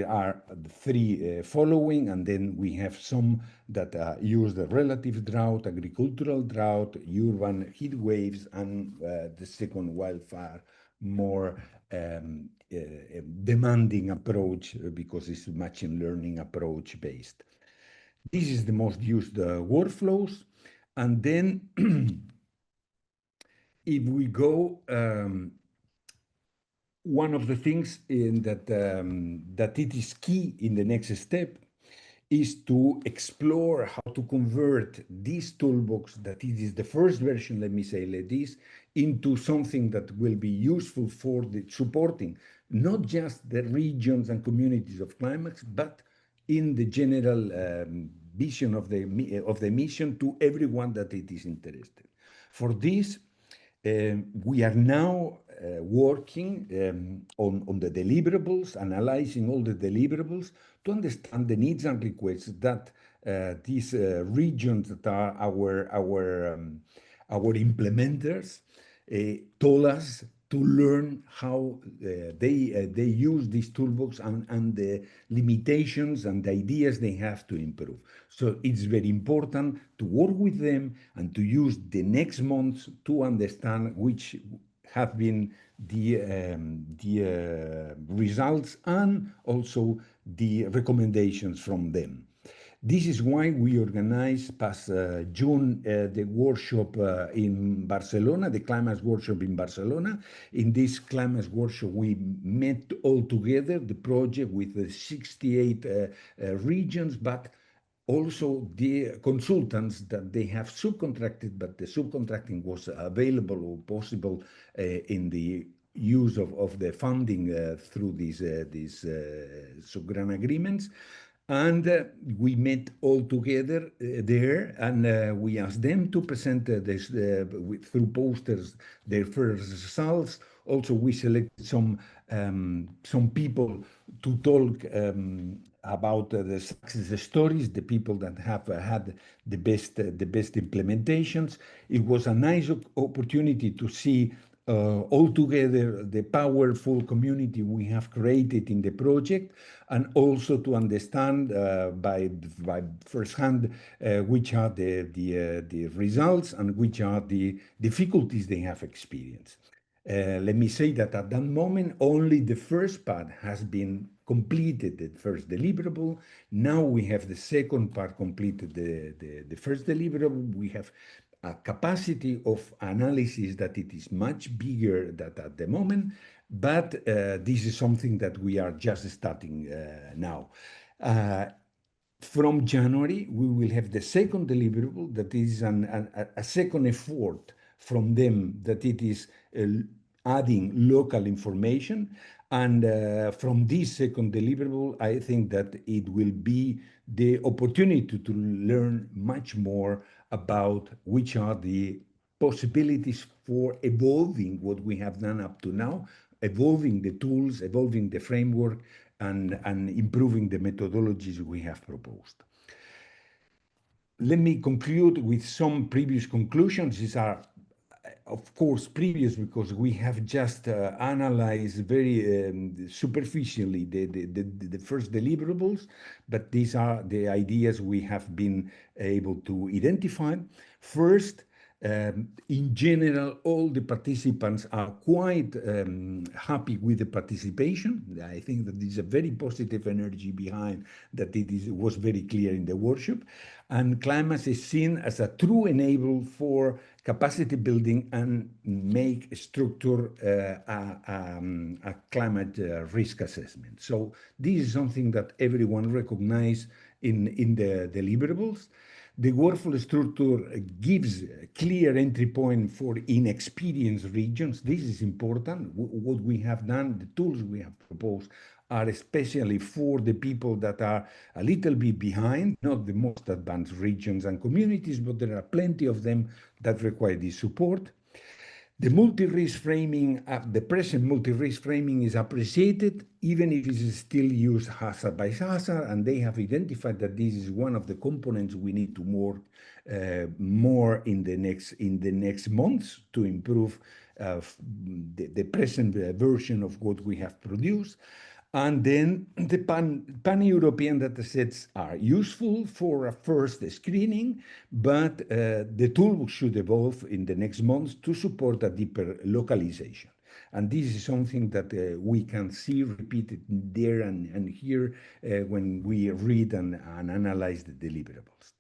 are the three following, and then we have some that use the relative drought, agricultural drought, urban heat waves, and the second wildfire, more demanding approach because it's machine learning approach based. This is the most used workflows. And then if we go, one of the things that it is key in the next step is to explore how to convert this toolbox, that it is the first version, let me say like this, into something that will be useful for the supporting not just the regions and communities of CLIMAAX, but in the general vision of the mission to everyone that it is interested. For this, we are now working on the deliverables, analyzing all the deliverables to understand the needs and requests that these regions that are our implementers told us to learn how they use this toolbox and the limitations and the ideas they have to improve. So it's very important to work with them and to use the next months to understand which have been the results and also the recommendations from them. This is why we organized past June the workshop in Barcelona, the CLIMAAX workshop in Barcelona. In this CLIMAAX workshop, we met all together the project with the 68 regions, but also the consultants that they have subcontracted, but the subcontracting was available or possible in the use of the funding through these sub-grant agreements. And we met all together there, and we asked them to present through posters their first results, Also, we selected some people to talk about the success stories, the people that have had the best implementations. It was a nice opportunity to see all together the powerful community we have created in the project, and also to understand by first hand which are the results and which are the difficulties they have experienced. Let me say that at that moment, only the first part has been completed, the first deliverable. Now we have the second part completed, the first deliverable. We have a capacity of analysis that it is much bigger than at the moment, but this is something that we are just starting now. From January, we will have the second deliverable that is a second effort from them, that it is adding local information. And from this second deliverable, I think that it will be the opportunity to learn much more about which are the possibilities for evolving what we have done up to now, evolving the tools, evolving the framework, and improving the methodologies we have proposed. Let me conclude with some previous conclusions. These are, of course, previous, because we have just analyzed very superficially the first deliverables, but these are the ideas we have been able to identify. First, in general, all the participants are quite happy with the participation. I think that there is a very positive energy behind that. Was very clear in the workshop. And CLIMAAX is seen as a true enabler for capacity building and make structure a climate risk assessment. So this is something that everyone recognizes in the deliverables. The workflow structure gives a clear entry point for inexperienced regions. This is important. What we have done, the tools we have proposed, are especially for the people that are a little bit behind, not the most advanced regions and communities, but there are plenty of them that require this support. The multi-risk framing, the present multi-risk framing is appreciated, even if it is still used hazard by hazard, and they have identified that this is one of the components we need to work more in the next months to improve the present version of what we have produced. And then the pan-European datasets are useful for a first screening, but the tool should evolve in the next months to support a deeper localization. And this is something that we can see repeated there and here when we read and analyze the deliverables.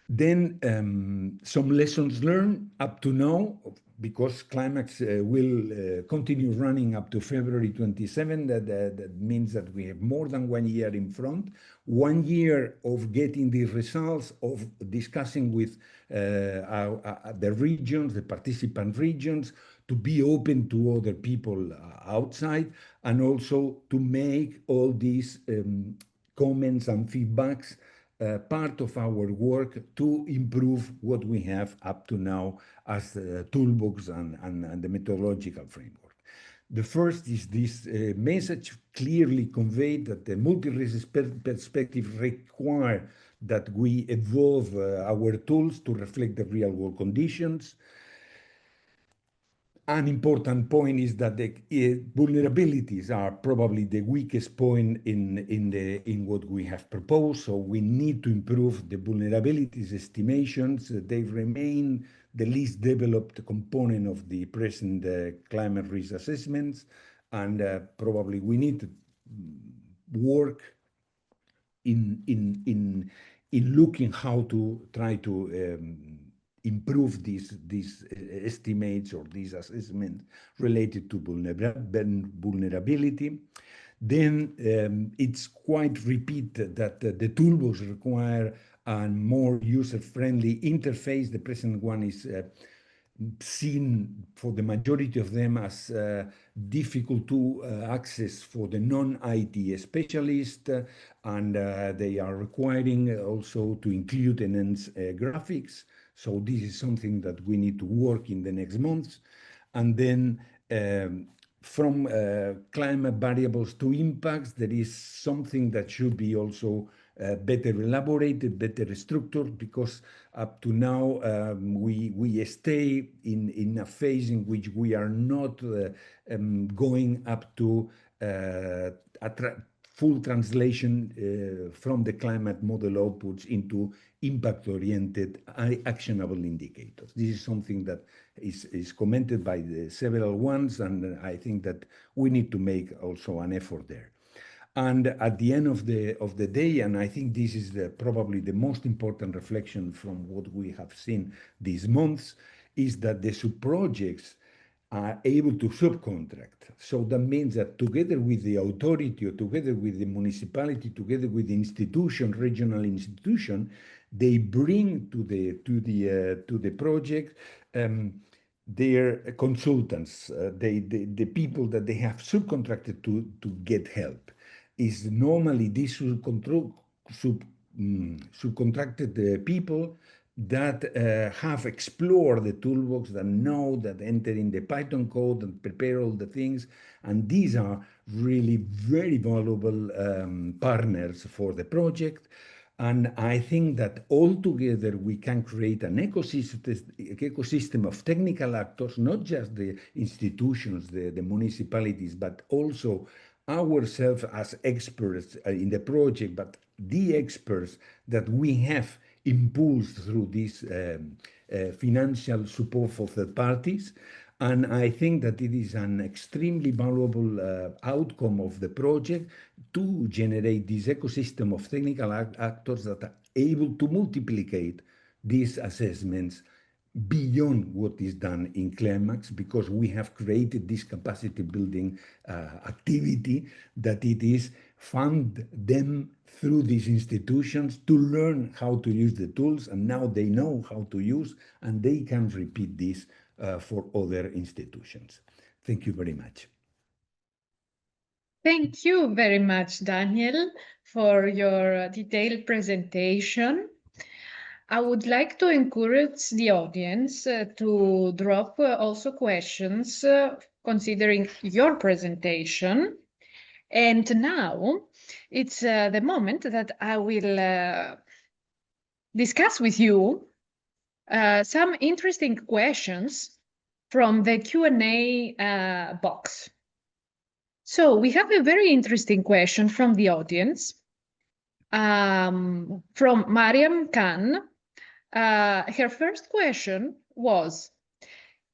Then some lessons learned up to now, because CLIMAAX will continue running up to February 27. That means that we have more than 1 year in front, 1 year of getting the results, of discussing with the regions, the participant regions, to be open to other people outside, and also to make all these comments and feedbacks part of our work to improve what we have up to now as the toolbox and the methodological framework. The first is this message clearly conveyed that the multi-risk perspective requires that we evolve our tools to reflect the real world conditions. An important point is that the vulnerabilities are probably the weakest point in what we have proposed. So we need to improve the vulnerabilities estimations. They remain the least developed component of the present climate risk assessments, and probably we need to work in looking how to try to improve these estimates or these assessments related to vulnerability. Then it's quite repeated that the toolbox require a more user-friendly interface. The present one is seen for the majority of them as difficult to access for the non-IT specialist, and they are requiring also to include enhanced graphics. So this is something that we need to work in the next months. And then from climate variables to impacts, there is something that should be also better elaborated, better structured, because up to now we stay in a phase in which we are not going up to full translation from the climate model outputs into impact-oriented actionable indicators. This is something that is commented by the several ones, and I think that we need to make also an effort there. And at the end of the day, and I think this is probably the most important reflection from what we have seen these months, is that the sub-projects are able to subcontract. So that means that together with the authority, or together with the municipality, together with the institution, regional institution, they bring to the project their consultants, the people that they have subcontracted to get help. Is normally these subcontracted people that have explored the toolbox, that know, that enter in the Python code and prepare all the things. And these are really very valuable partners for the project. And I think that altogether we can create an ecosystem of technical actors, not just the institutions, the municipalities, but also ourselves as experts in the project, but the experts that we have impulsed through this financial support for third parties. And I think that it is an extremely valuable outcome of the project to generate this ecosystem of technical actors that are able to multiplicate these assessments beyond what is done in CLIMAAX, because we have created this capacity building activity that it is fund them through these institutions to learn how to use the tools, and now they know how to use, and they can repeat this for other institutions. Thank you very much. Thank you very much, Daniel, for your detailed presentation. I would like to encourage the audience to drop also questions considering your presentation. And now it's the moment that I will discuss with you some interesting questions from the Q&A box. So we have a very interesting question from the audience, from Mariam Khan. Her first question was,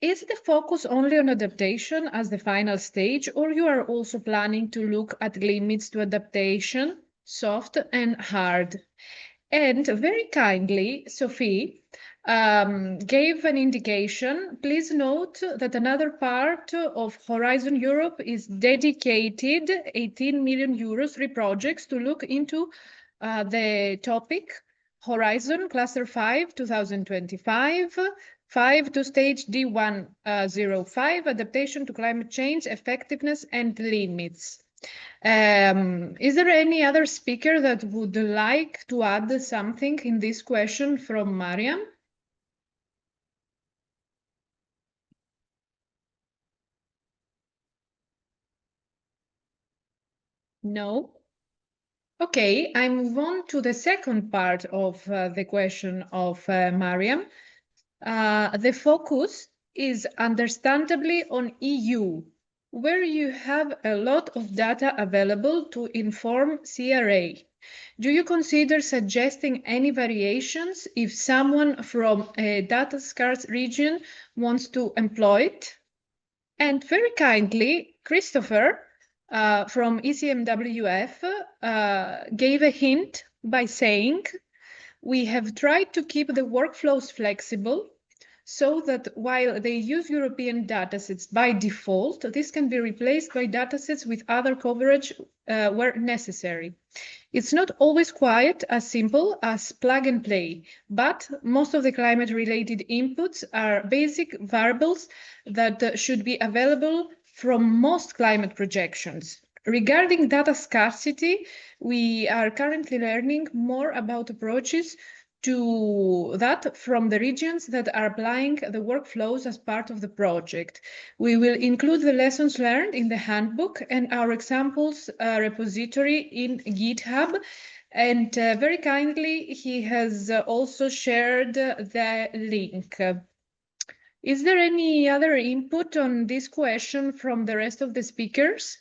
is the focus only on adaptation as the final stage, or you are also planning to look at limits to adaptation, soft and hard? And very kindly, Sophie gave an indication. Please note that another part of Horizon Europe is dedicated 18 million euros, 3 projects to look into the topic Horizon Cluster 5 2025, 5 to stage D105, adaptation to climate change, effectiveness and limits. Is there any other speaker that would like to add something in this question from Mariam? No? Okay, I move on to the second part of the question of Mariam. The focus is understandably on EU, where you have a lot of data available to inform CRA. Do you consider suggesting any variations if someone from a data-scarce region wants to employ it? And very kindly, Christopher from ECMWF gave a hint by saying, we have tried to keep the workflows flexible so that while they use European datasets by default, this can be replaced by datasets with other coverage where necessary. It's not always quite as simple as plug and play, but most of the climate-related inputs are basic variables that should be available from most climate projections. Regarding data scarcity, we are currently learning more about approaches to that from the regions that are applying the workflows as part of the project. We will include the lessons learned in the handbook and our examples repository in GitHub. And very kindly, he has also shared the link. Is there any other input on this question from the rest of the speakers?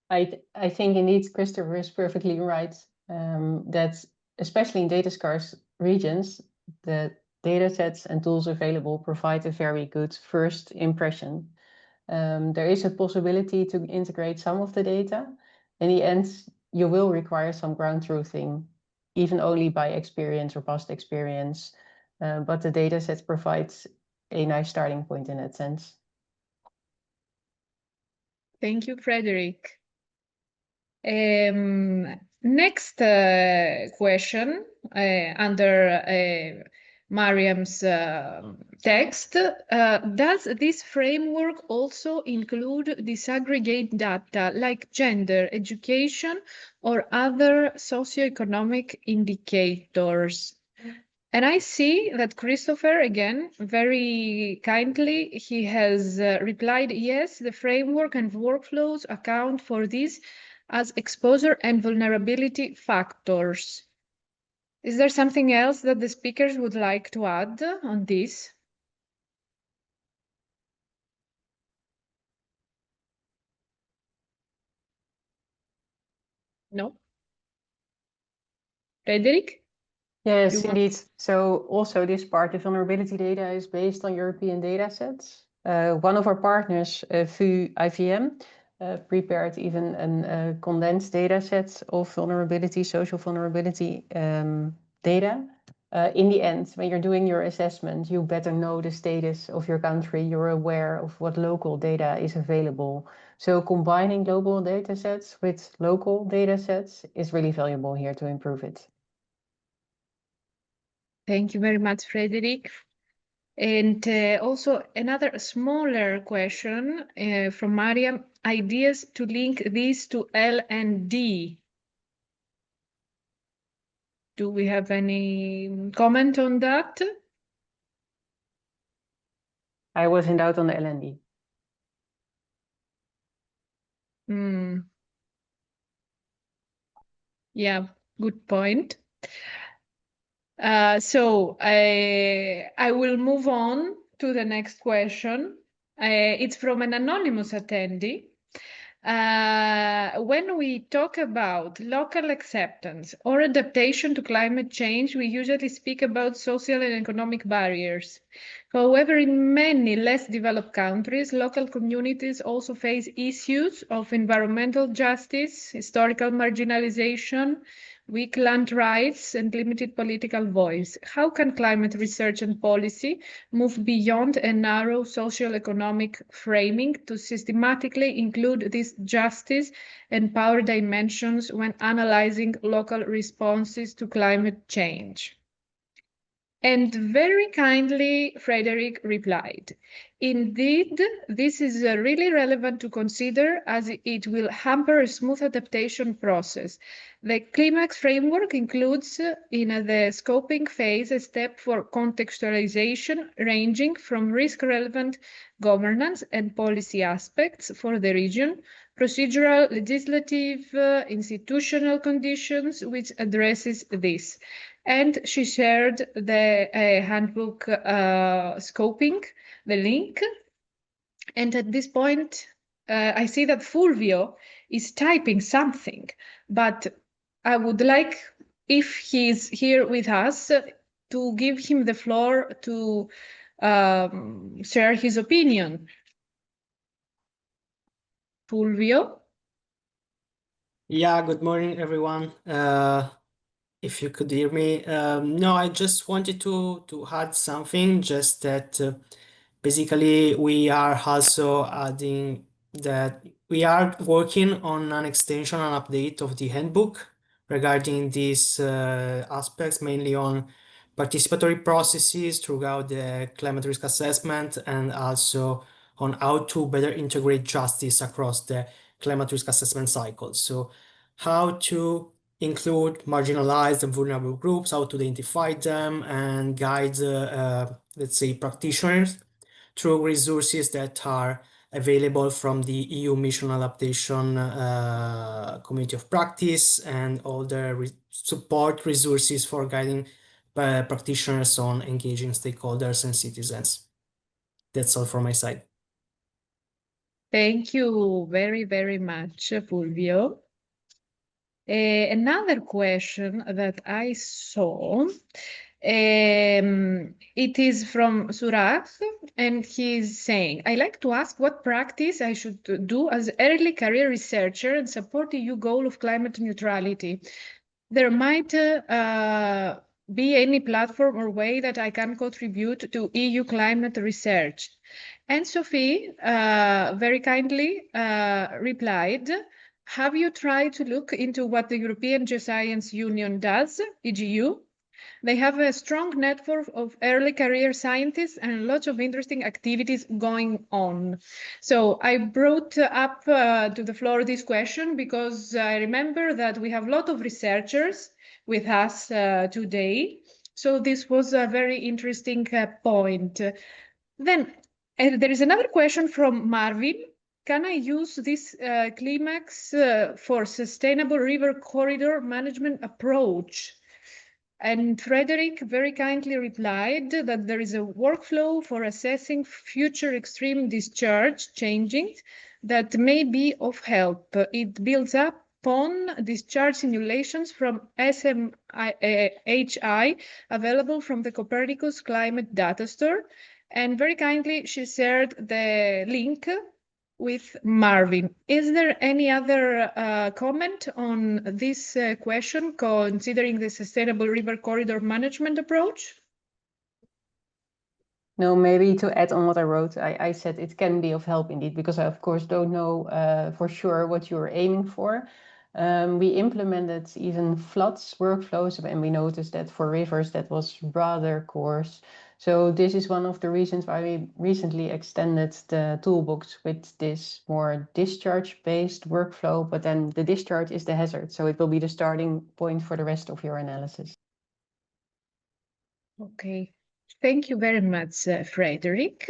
I think indeed Christopher is perfectly right, that especially in data scarce regions, the data sets and tools available provide a very good first impression. There is a possibility to integrate some of the data. In the end, you will require some ground truthing, even only by experience or past experience, but the data set provides a nice starting point in that sense. Thank you, Frederiek. Next question under Mariam's text. Does this framework also include disaggregate data like gender, education, or other socioeconomic indicators? And I see that Christopher, again, very kindly, he has replied, yes, the framework and workflows account for this as exposure and vulnerability factors. Is there something else that the speakers would like to add on this? No? Frederiek? Yes, indeed. So also this part, the vulnerability data is based on European data sets. One of our partners, VU IVM, prepared even a condensed data set of vulnerability, social vulnerability data. In the end, when you're doing your assessment, you better know the status of your country. You're aware of what local data is available. So combining global data sets with local data sets is really valuable here to improve it. Thank you very much, Frederiek. And also another smaller question from Mariam, ideas to link this to L&D. Do we have any comment on that? I was in doubt on the L&D. Yeah, good point. So I will move on to the next question. It's from an anonymous attendee. When we talk about local acceptance or adaptation to climate change, we usually speak about social and economic barriers. However, in many less developed countries, local communities also face issues of environmental justice, historical marginalization, weak land rights, and limited political voice. How can climate research and policy move beyond a narrow socio-economic framing to systematically include these justice and power dimensions when analyzing local responses to climate change? And very kindly, Frederiek replied, indeed, this is really relevant to consider as it will hamper a smooth adaptation process. The CLIMAAX framework includes in the scoping phase a step for contextualization ranging from risk-relevant governance and policy aspects for the region, procedural, legislative, institutional conditions, which addresses this. And she shared the handbook scoping, the link. And at this point, I see that Fulvio is typing something, but I would like, if he's here with us, to give him the floor to share his opinion. Fulvio? Yeah, good morning, everyone. If you could hear me. No, I just wanted to add something, just that basically we are also adding that we are working on an extension and update of the handbook regarding these aspects, mainly on participatory processes throughout the climate risk assessment and also on how to better integrate justice across the climate risk assessment cycles. So how to include marginalized and vulnerable groups, how to identify them, and guide, let's say, practitioners through resources that are available from the EU Mission Adaptation Community of Practice and all the support resources for guiding practitioners on engaging stakeholders and citizens. That's all from my side. Thank you very, very much, Fulvio. Another question that I saw, it is from Suraj, and he's saying, I like to ask what practice I should do as early career researcher and support the EU goal of climate neutrality. There might be any platform or way that I can contribute to EU climate research. And Sophie very kindly replied, have you tried to look into what the European Geoscience Union does, EGU? They have a strong network of early career scientists and lots of interesting activities going on. So I brought up to the floor this question because I remember that we have a lot of researchers with us today. So this was a very interesting point. Then there is another question from Marvin. Can I use this CLIMAAX for sustainable river corridor management approach? And Frederiek very kindly replied that there is a workflow for assessing future extreme discharge changing that may be of help. It builds up upon discharge simulations from SMHI available from the Copernicus Climate Data Store. And very kindly, she shared the link with Marvin. Is there any other comment on this question considering the sustainable river corridor management approach? No, maybe to add on what I wrote, I said it can be of help indeed, because I of course don't know for sure what you're aiming for. We implemented even floods workflows, and we noticed that for rivers that was rather coarse. So this is one of the reasons why we recently extended the toolbox with this more discharge-based workflow, but then the discharge is the hazard. So it will be the starting point for the rest of your analysis. Okay, thank you very much, Frederiek.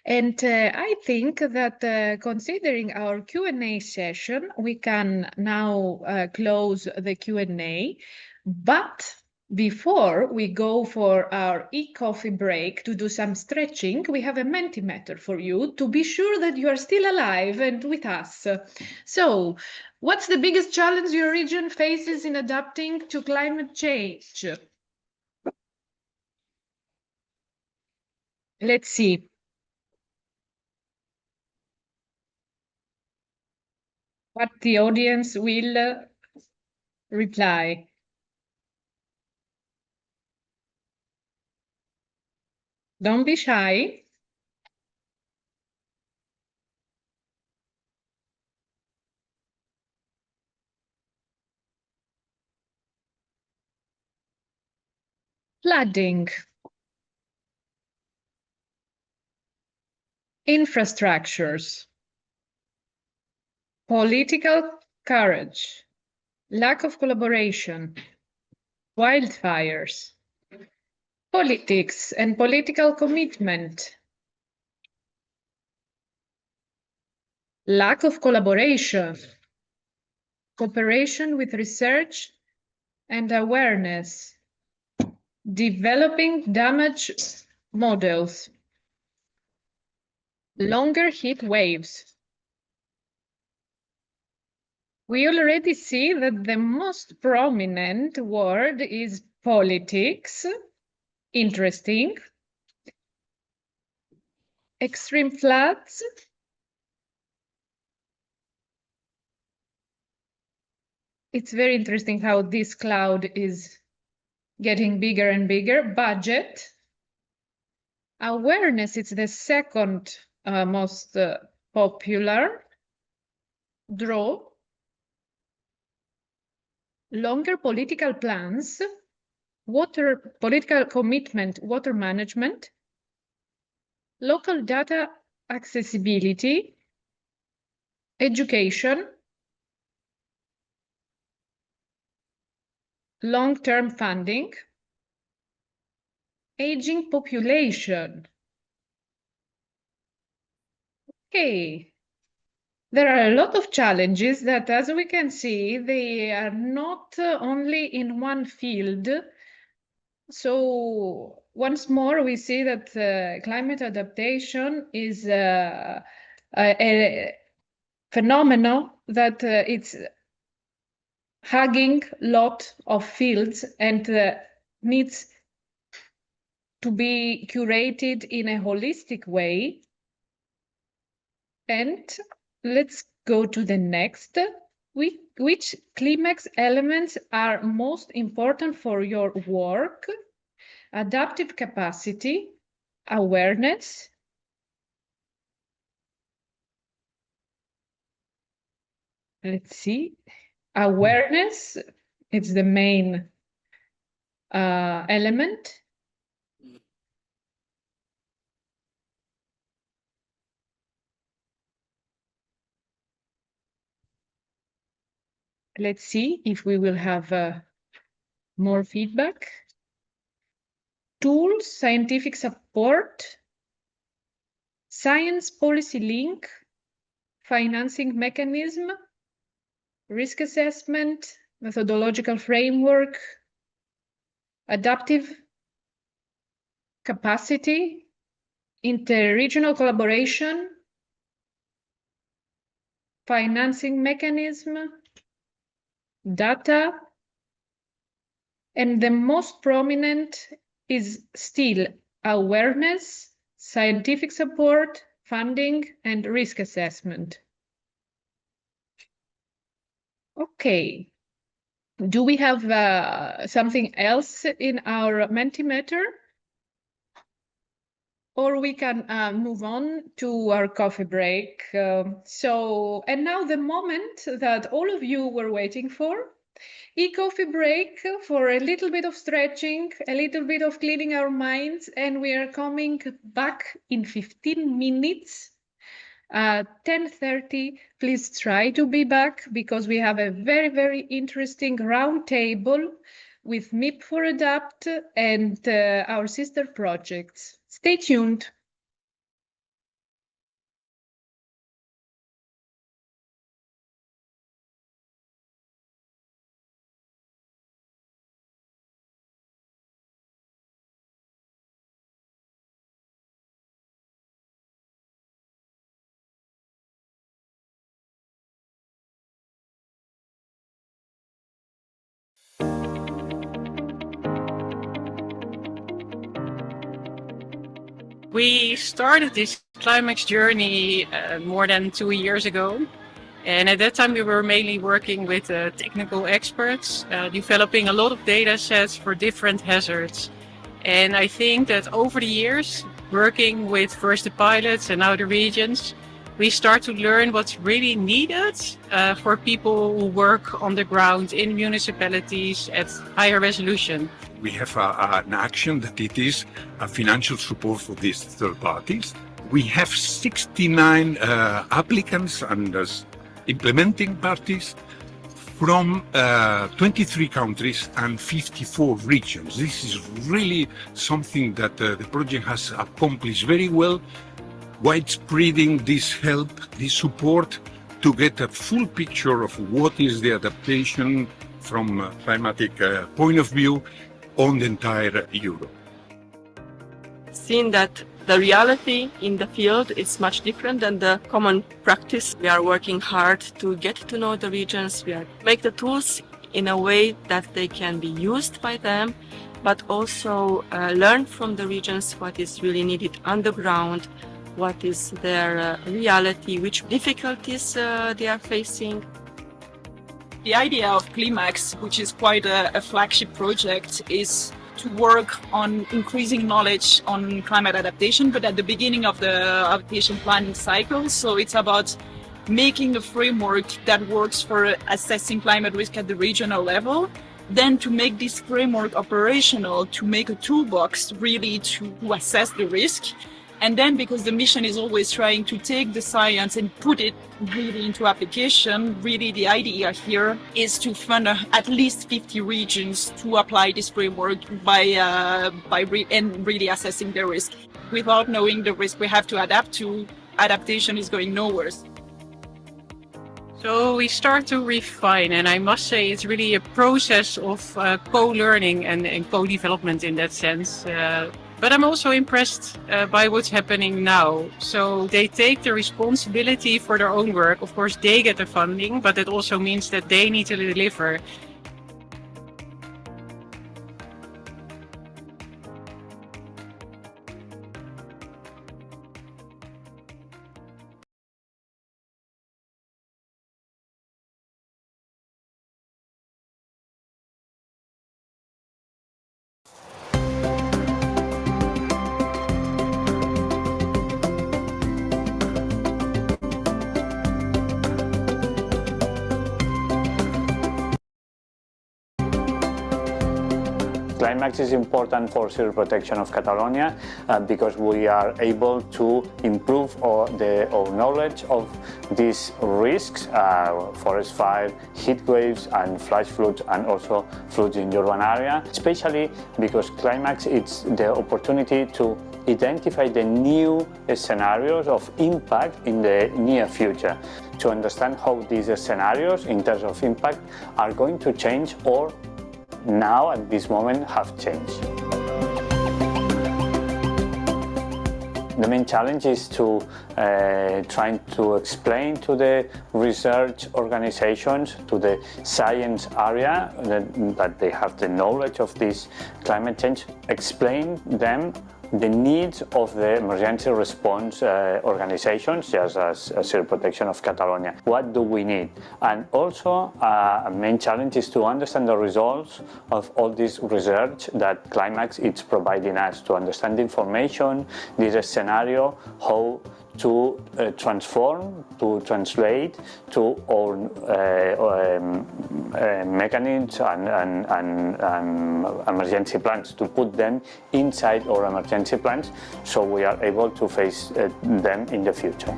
And I think that considering our Q&A session, we can now close the Q&A, but before we go for our e-coffee break to do some stretching, we have a Mentimeter for you to be sure that you are still alive and with us. So, what's the biggest challenge your region faces in adapting to climate change? Let's see. What the audience will reply. Don't be shy. Flooding. Infrastructures. Political courage. Lack of collaboration. Wildfires. Politics and political commitment. Lack of collaboration. Cooperation with research and awareness. Developing damage models. Longer heat waves. We already see that the most prominent word is politics. Interesting. Extreme floods. It's very interesting how this cloud is getting bigger and bigger. Budget. Awareness is the second most popular. Draw. Longer political plans. Water, political commitment, water management. Local data accessibility. education, long-term funding, aging population. Okay, there are a lot of challenges that, as we can see, they are not only in one field. So once more, we see that climate adaptation is a phenomenon that it's hugging a lot of fields and needs to be curated in a holistic way. And let's go to the next. Which CLIMAAX elements are most important for your work? Adaptive capacity, awareness, let's see, awareness, it's the main element. Let's see if we will have more feedback. Tools, scientific support, science policy link, financing mechanism, risk assessment, methodological framework, adaptive capacity, interregional collaboration, financing mechanism, data, and the most prominent is still awareness, scientific support, funding, and risk assessment. Okay, do we have something else in our Mentimeter? Or we can move on to our coffee break. And now the moment that all of you were waiting for. E-coffee break for a little bit of stretching, a little bit of cleaning our minds, and we are coming back in 15 minutes. 10:30, please try to be back because we have a very, very interesting round table with MIP for Adapt and our sister projects. Stay tuned. We started this CLIMAAX journey more than 2 years ago. And at that time, we were mainly working with technical experts, developing a lot of data sets for different hazards. And I think that over the years, working with first the pilots and now the regions, we start to learn what's really needed for people who work on the ground in municipalities at higher resolution. We have an action that it is a financial support for these third parties. We have 69 applicants and implementing parties from 23 countries and 54 regions. This is really something that the project has accomplished very well, widespreading this help, this support to get a full picture of what is the adaptation from a climatic point of view on the entire Europe. Seeing that the reality in the field is much different than the common practice, we are working hard to get to know the regions, we make the tools in a way that they can be used by them, but also learn from the regions what is really needed on the ground, what is their reality, which difficulties they are facing. The idea of CLIMAAX, which is quite a flagship project, is to work on increasing knowledge on climate adaptation, but at the beginning of the adaptation planning cycle. So it's about making a framework that works for assessing climate risk at the regional level, then to make this framework operational, to make a toolbox really to assess the risk, And then because the mission is always trying to take the science and put it really into application, really the idea here is to fund at least 50 regions to apply this framework by really assessing the risk. Without knowing the risk we have to adapt to, adaptation is going nowhere. So we start to refine, and I must say it's really a process of co-learning and co-development in that sense. But I'm also impressed by what's happening now. So they take the responsibility for their own work. Of course, they get the funding, but it also means that they need to deliver. CLIMAAX is important for civil protection of Catalonia because we are able to improve our knowledge of these risks, forest fire, heat waves and flash floods, and also floods in the urban area, especially because CLIMAAX is the opportunity to identify the new scenarios of impact in the near future, to understand how these scenarios in terms of impact are going to change or now at this moment have changed. The main challenge is to trying to explain to the research organizations, to the science area that they have the knowledge of this climate change, explain them the needs of the emergency response organizations, just as Civil Protection of Catalonia. What do we need? And also a main challenge is to understand the results of all this research that CLIMAAX is providing us, to understand the information, this scenario, how to transform, to translate to our mechanisms and emergency plans, to put them inside our emergency plans so we are able to face them in the future.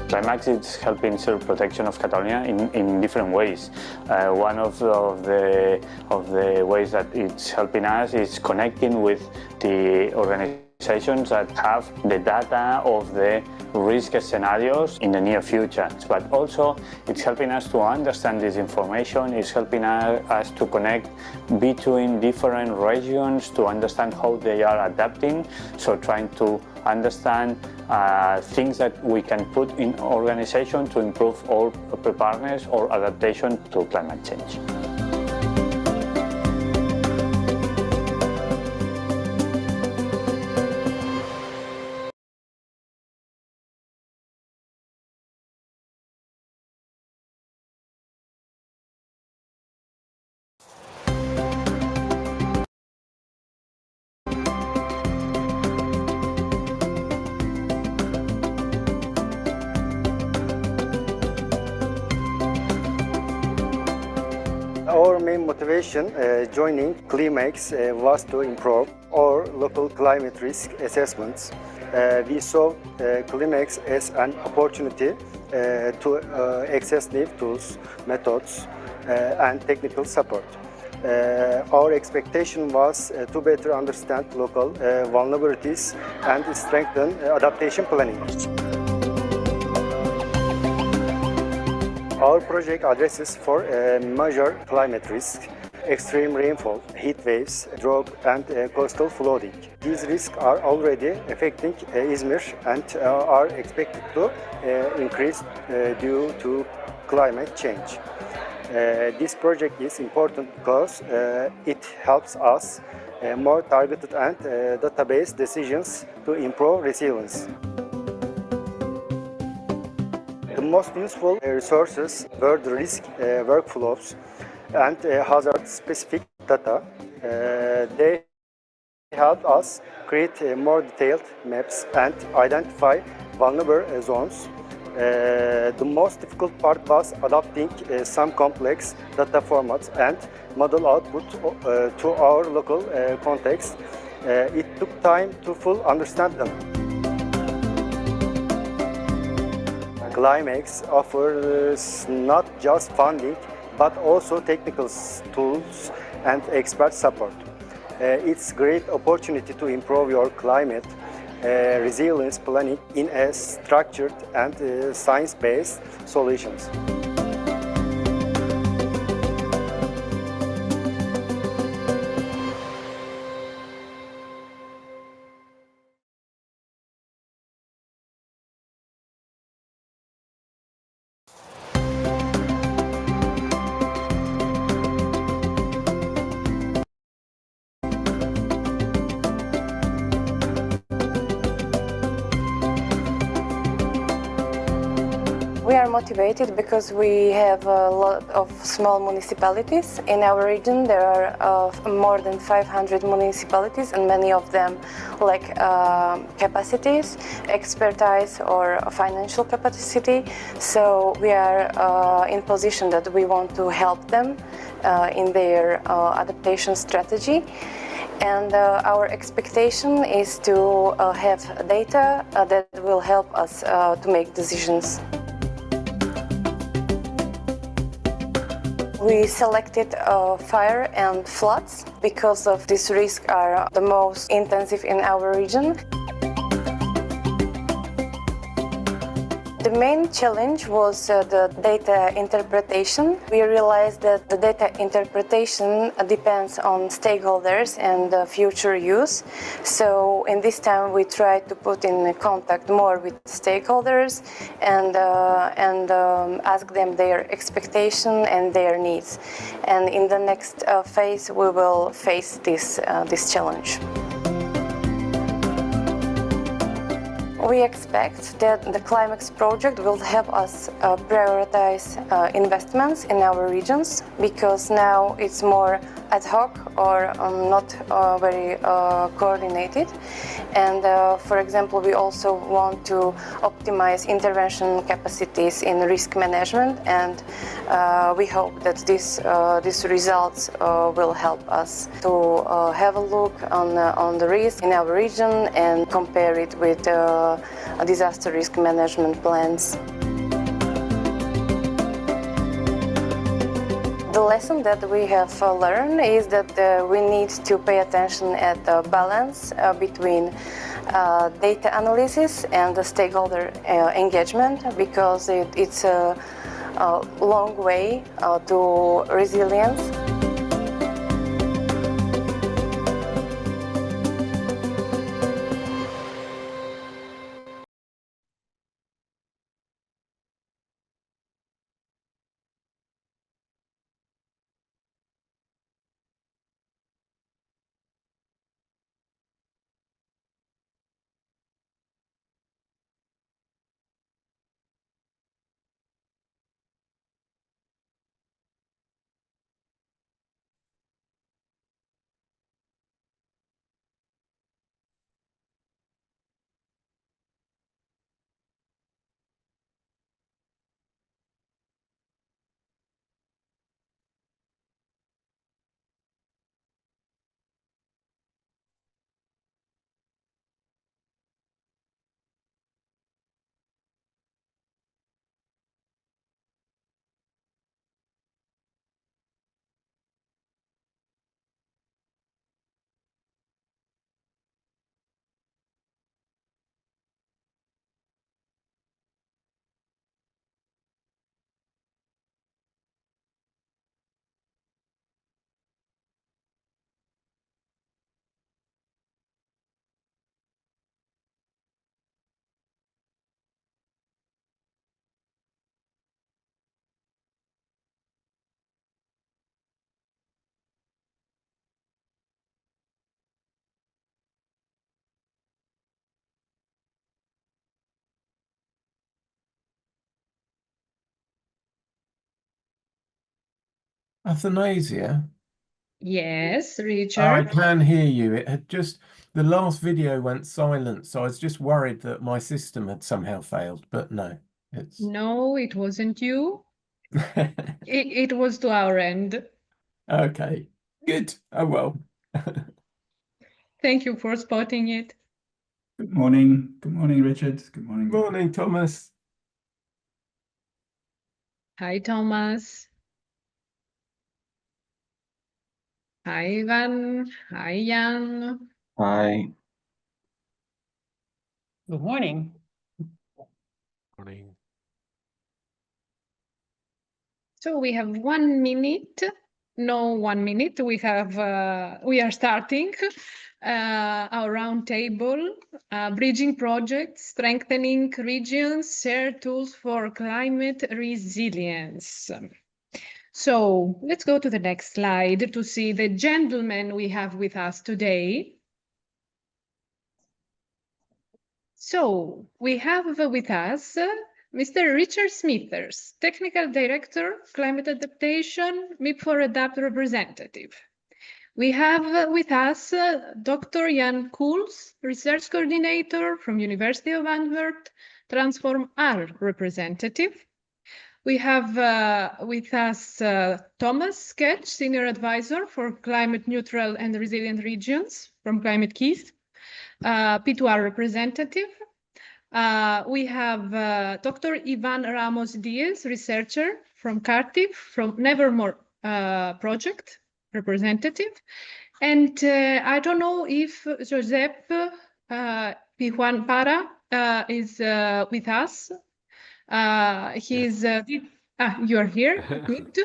CLIMAAX is helping civil protection of Catalonia in different ways. One of the ways that it's helping us is connecting with the organizations that have the data of the risk scenarios in the near future. But also it's helping us to understand this information, it's helping us to connect between different regions to understand how they are adapting, so trying to understand things that we can put in organization to improve our preparedness or adaptation to climate change. Our main motivation joining CLIMAAX was to improve our local climate risk assessments. We saw CLIMAAX as an opportunity to access new tools, methods, and technical support. Our expectation was to better understand local vulnerabilities and strengthen adaptation planning. Our project addresses four major climate risks: extreme rainfall, heat waves, drought, and coastal flooding. These risks are already affecting Izmir and are expected to increase due to climate change. This project is important because it helps us more targeted and database decisions to improve resilience. The most useful resources were the risk workflows and hazard-specific data. They helped us create more detailed maps and identify vulnerable zones. The most difficult part was adapting some complex data formats and model output to our local context. It took time to fully understand them. CLIMAAX offers not just funding, but also technical tools and expert support. It's a great opportunity to improve your climate resilience planning in a structured and science-based solutions. We are motivated because we have a lot of small municipalities. In our region there are more than 500 municipalities, and many of them lack capacities, expertise or financial capacity. So we are in position that we want to help them in their adaptation strategy. And our expectation is to have data that will help us to make decisions. We selected fire and floods because of these risks are the most intensive in our region. The main challenge was the data interpretation. We realized that the data interpretation depends on stakeholders and future use. So in this time we tried to put in contact more with stakeholders and ask them their expectation and their needs. And in the next phase we will face this challenge. We expect that the CLIMAAX project will help us prioritize investments in our regions, because now it's more ad hoc or not very coordinated. And for example, we also want to optimize intervention capacities in risk management, and we hope that these results will help us to have a look on the risk in our region and compare it with disaster risk management plans. The lesson that we have learned is that we need to pay attention at the balance between data analysis and the stakeholder engagement, because it's a long way to resilience. Athanasia? Yes, I Richard. can hear you. It had just, the last video went silent, so I was just worried that my system had somehow failed, but no, it's... No, it wasn't you. It was to our end. Okay, good. Oh well. Thank you for spotting it. Good morning. Good morning, Richard. Good morning. Good morning, Thomas. Hi, Thomas. Hi, Ivan. Hi, Jan. Hi. Good morning. Morning. So we have 1 minute. No, 1 minute. We are starting our roundtable, bridging projects, strengthening regions, shared tools for climate resilience. So let's go to the next slide to see the gentleman we have with us today. So we have with us Mr. Richard Smithers, Technical Director, Climate Adaptation, MIP4ADAPT representative. We have with us Dr. Jan Kool's, Research Coordinator from University of Antwerp, Transform R representative. We have with us Thomas Sketch, Senior Advisor for Climate Neutral and Resilient Regions from Climate Keys, P2R representative. We have Dr. Iván Ramos Diaz, researcher from Cardiff, from Nevermore project representative. And I don't know if Josep Pijuan is with us. He's you're here. Good.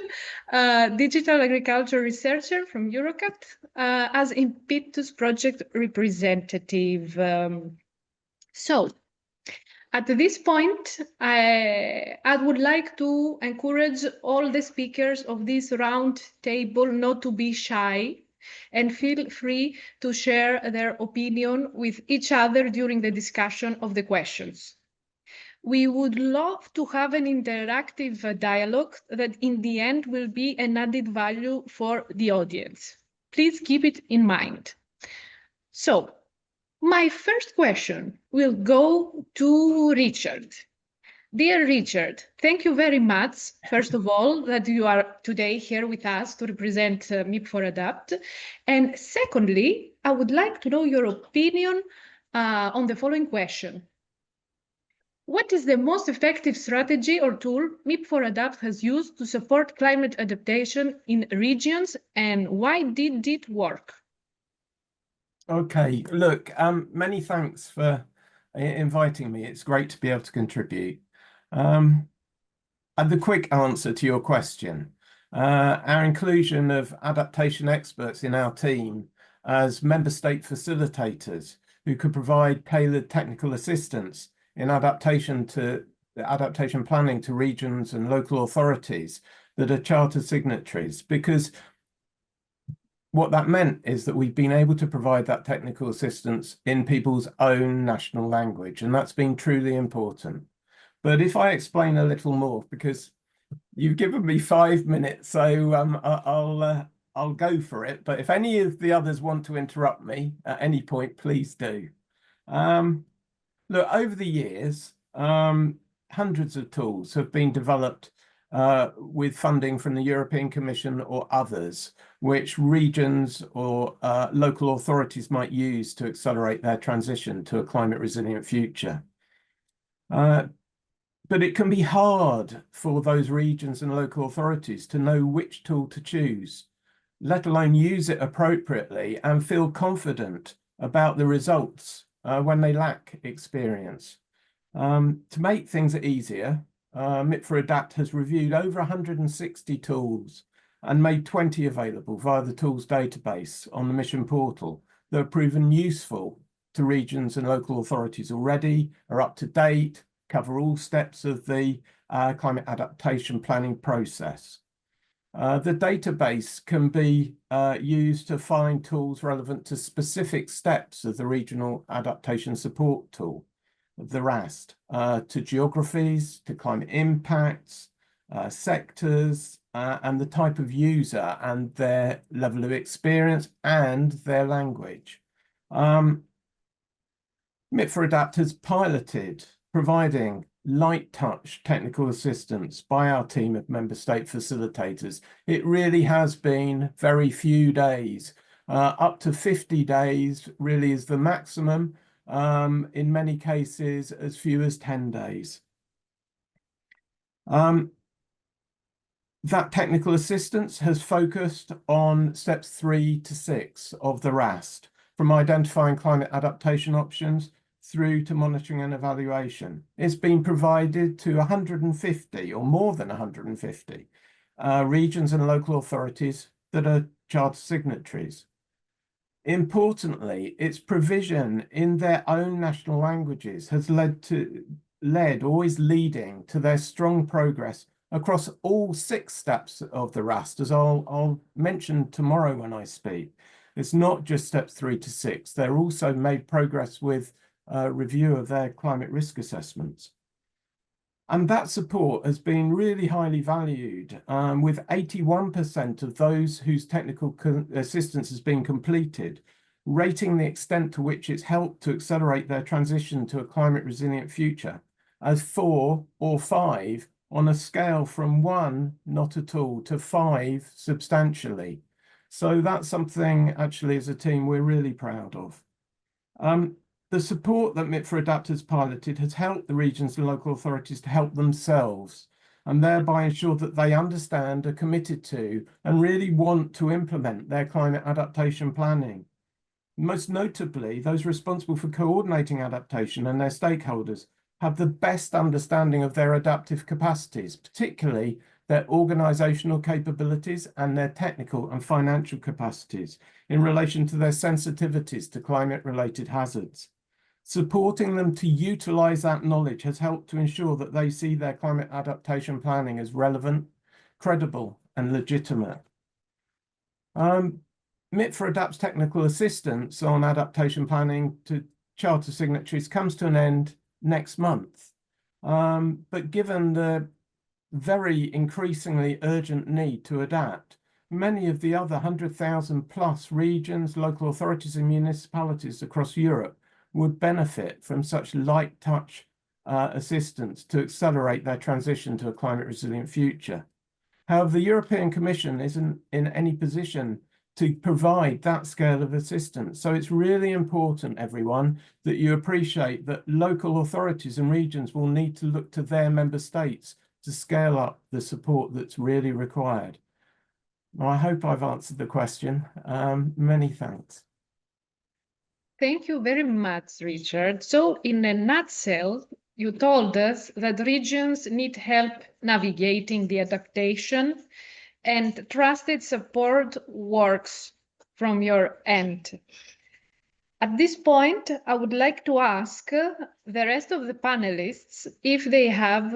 Digital agriculture researcher from Eurocat as Impetus project representative. So at this point, I would like to encourage all the speakers of this round table not to be shy and feel free to share their opinion with each other during the discussion of the questions. We would love to have an interactive dialogue that in the end will be an added value for the audience. Please keep it in mind. So, my first question will go to Richard. Dear Richard, thank you very much, first of all, that you are today here with us to represent MIP4ADAPT. And secondly, I would like to know your opinion on the following question. What is the most effective strategy or tool MIP4ADAPT has used to support climate adaptation in regions, and why did it work? Okay, look, many thanks for inviting me. It's great to be able to contribute. And the quick answer to your question, our inclusion of adaptation experts in our team as member state facilitators who could provide tailored technical assistance in adaptation planning to regions and local authorities that are charter signatories, because what that meant is that we've been able to provide that technical assistance in people's own national language, and that's been truly important. But if I explain a little more, because you've given me 5 minutes, so I'll go for it. But if any of the others want to interrupt me at any point, please do. Look, over the years, hundreds of tools have been developed with funding from the European Commission or others, which regions or local authorities might use to accelerate their transition to a climate resilient future. But it can be hard for those regions and local authorities to know which tool to choose, let alone use it appropriately and feel confident about the results when they lack experience. To make things easier, MIP4ADAPT has reviewed over 160 tools and made 20 available via the tools database on the Mission portal that have proven useful to regions and local authorities already, are up to date, cover all steps of the climate adaptation planning process. The database can be used to find tools relevant to specific steps of the Regional Adaptation Support Tool, the RAST, to geographies, to climate impacts, sectors, and the type of user and their level of experience and their language. MIP4ADAPT has piloted providing light touch technical assistance by our team of member state facilitators. It really has been very few days Up to 50 days really is the maximum. In many cases, as few as 10 days. That technical assistance has focused on steps 3 to 6 of the RAST, from identifying climate adaptation options through to monitoring and evaluation. It's been provided to 150 or more than 150 regions and local authorities that are charter signatories. Importantly, its provision in their own national languages has always leading to their strong progress across all 6 steps of the RAST, as I'll mention tomorrow when I speak. It's not just steps 3 to 6. They're also made progress with review of their climate risk assessments. And that support has been really highly valued, with 81% of those whose technical assistance has been completed, rating the extent to which it's helped to accelerate their transition to a climate resilient future as 4 or 5 on a scale from 1, not at all, to 5, substantially. So that's something actually as a team we're really proud of. The support that MIP for Adapt has piloted has helped the regions and local authorities to help themselves and thereby ensure that they understand, are committed to, and really want to implement their climate adaptation planning. Most notably, those responsible for coordinating adaptation and their stakeholders have the best understanding of their adaptive capacities, particularly their organisational capabilities and their technical and financial capacities in relation to their sensitivities to climate-related hazards. Supporting them to utilise that knowledge has helped to ensure that they see their climate adaptation planning as relevant, credible and legitimate. MIP for Adapt's technical assistance on adaptation planning to charter signatories comes to an end next month. But given the very increasingly urgent need to adapt, many of the other 100,000 plus regions, local authorities and municipalities across Europe would benefit from such light touch assistance to accelerate their transition to a climate resilient future. However, the European Commission isn't in any position to provide that scale of assistance. So it's really important, everyone, that you appreciate that local authorities and regions will need to look to their member states to scale up the support that's really required. Well, I hope I've answered the question. Many thanks. Thank you very much, Richard. So in a nutshell, you told us that regions need help navigating the adaptation and trusted support works from your end. At this point, I would like to ask the rest of the panelists if they have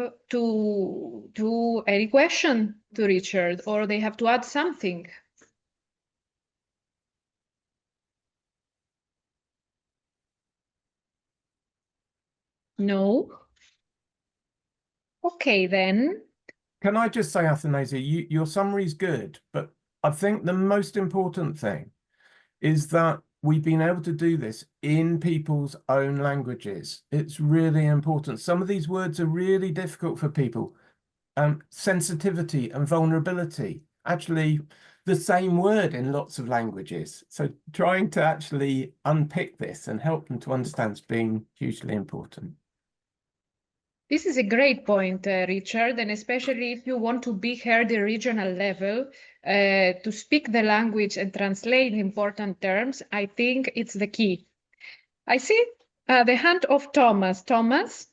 any question to Richard or they have to add something. No? Okay, then. Can I just say, Athanasia, your summary is good, but I think the most important thing is that we've been able to do this in people's own languages. It's really important. Some of these words are really difficult for people. Sensitivity and vulnerability, actually the same word in lots of languages. So trying to actually unpick this and help them to understand is being hugely important. This is a great point, Richard, and especially if you want to be heard at regional level, to speak the language and translate important terms, I think it's the key. I see the hand of Thomas. Thomas?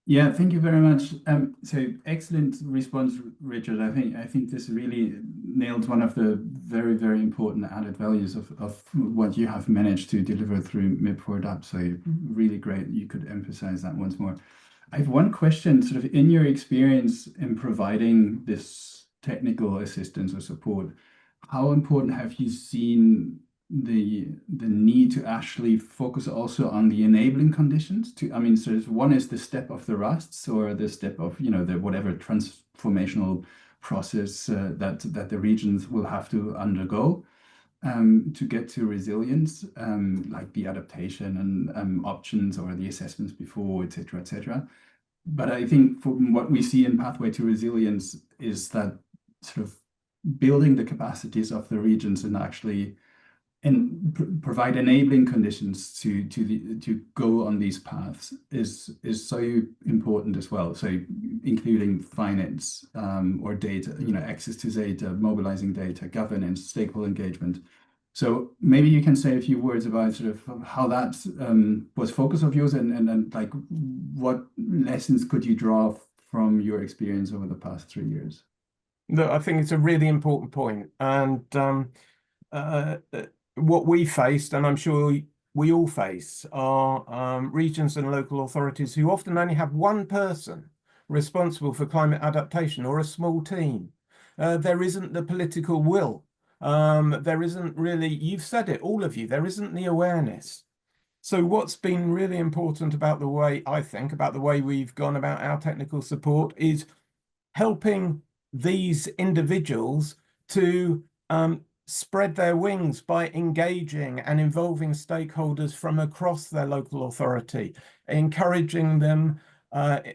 Yeah, thank you very much. So excellent response, Richard. I think this really nailed one of the very, very important added values of what you have managed to deliver through MIP for Adapt. So really great. You could emphasize that once more. I have one question, sort of in your experience in providing this technical assistance or support, how important have you seen the need to actually focus also on the enabling conditions? So one is the step of the rusts or the step of, the whatever transformational process that the regions will have to undergo to get to resilience, like the adaptation and options or the assessments before, et cetera, et cetera. But I think from what we see in Pathway to Resilience is that sort of building the capacities of the regions and actually and provide enabling conditions to go on these paths is so important as well. So including finance or data, access to data, mobilizing data, governance, stakeholder engagement. So maybe you can say a few words about sort of how that was focus of yours, and like what lessons could you draw from your experience over the past 3 years? Look, I think it's a really important point, and what we faced, and I'm sure we all face, are regions and local authorities who often only have one person responsible for climate adaptation, or a small team. There isn't the political will. There isn't really, you've said it, all of you, there isn't the awareness. So what's been really important about the way, I think, about the way we've gone about our technical support is helping these individuals to spread their wings by engaging and involving stakeholders from across their local authority, encouraging them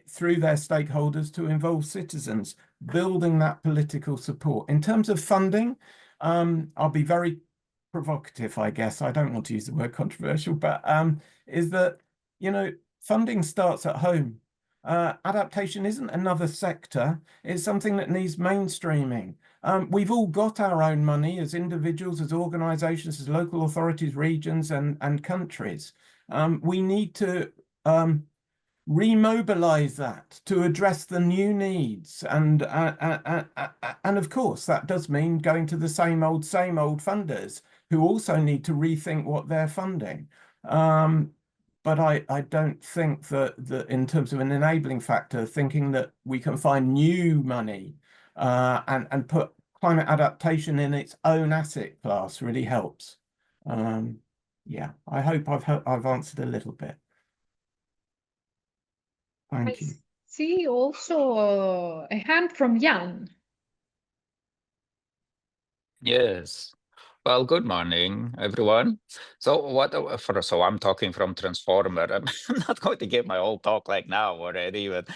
through their stakeholders to involve citizens, building that political support. In terms of funding, I'll be very provocative, I guess. I don't want to use the word controversial, but is that, funding starts at home. Adaptation isn't another sector. It's something that needs mainstreaming. We've all got our own money as individuals, as organizations, as local authorities, regions, and countries. We need to remobilize that to address the new needs, and of course that does mean going to the same old funders who also need to rethink what they're funding. But I don't think that in terms of an enabling factor, thinking that we can find new money and put climate adaptation in its own asset class really helps. Yeah, I hope I've answered a little bit. Thank you. See also a hand from Jan. Yes. Well, good morning, everyone. So so I'm talking from Transformer. I'm not going to give my whole talk like now already, but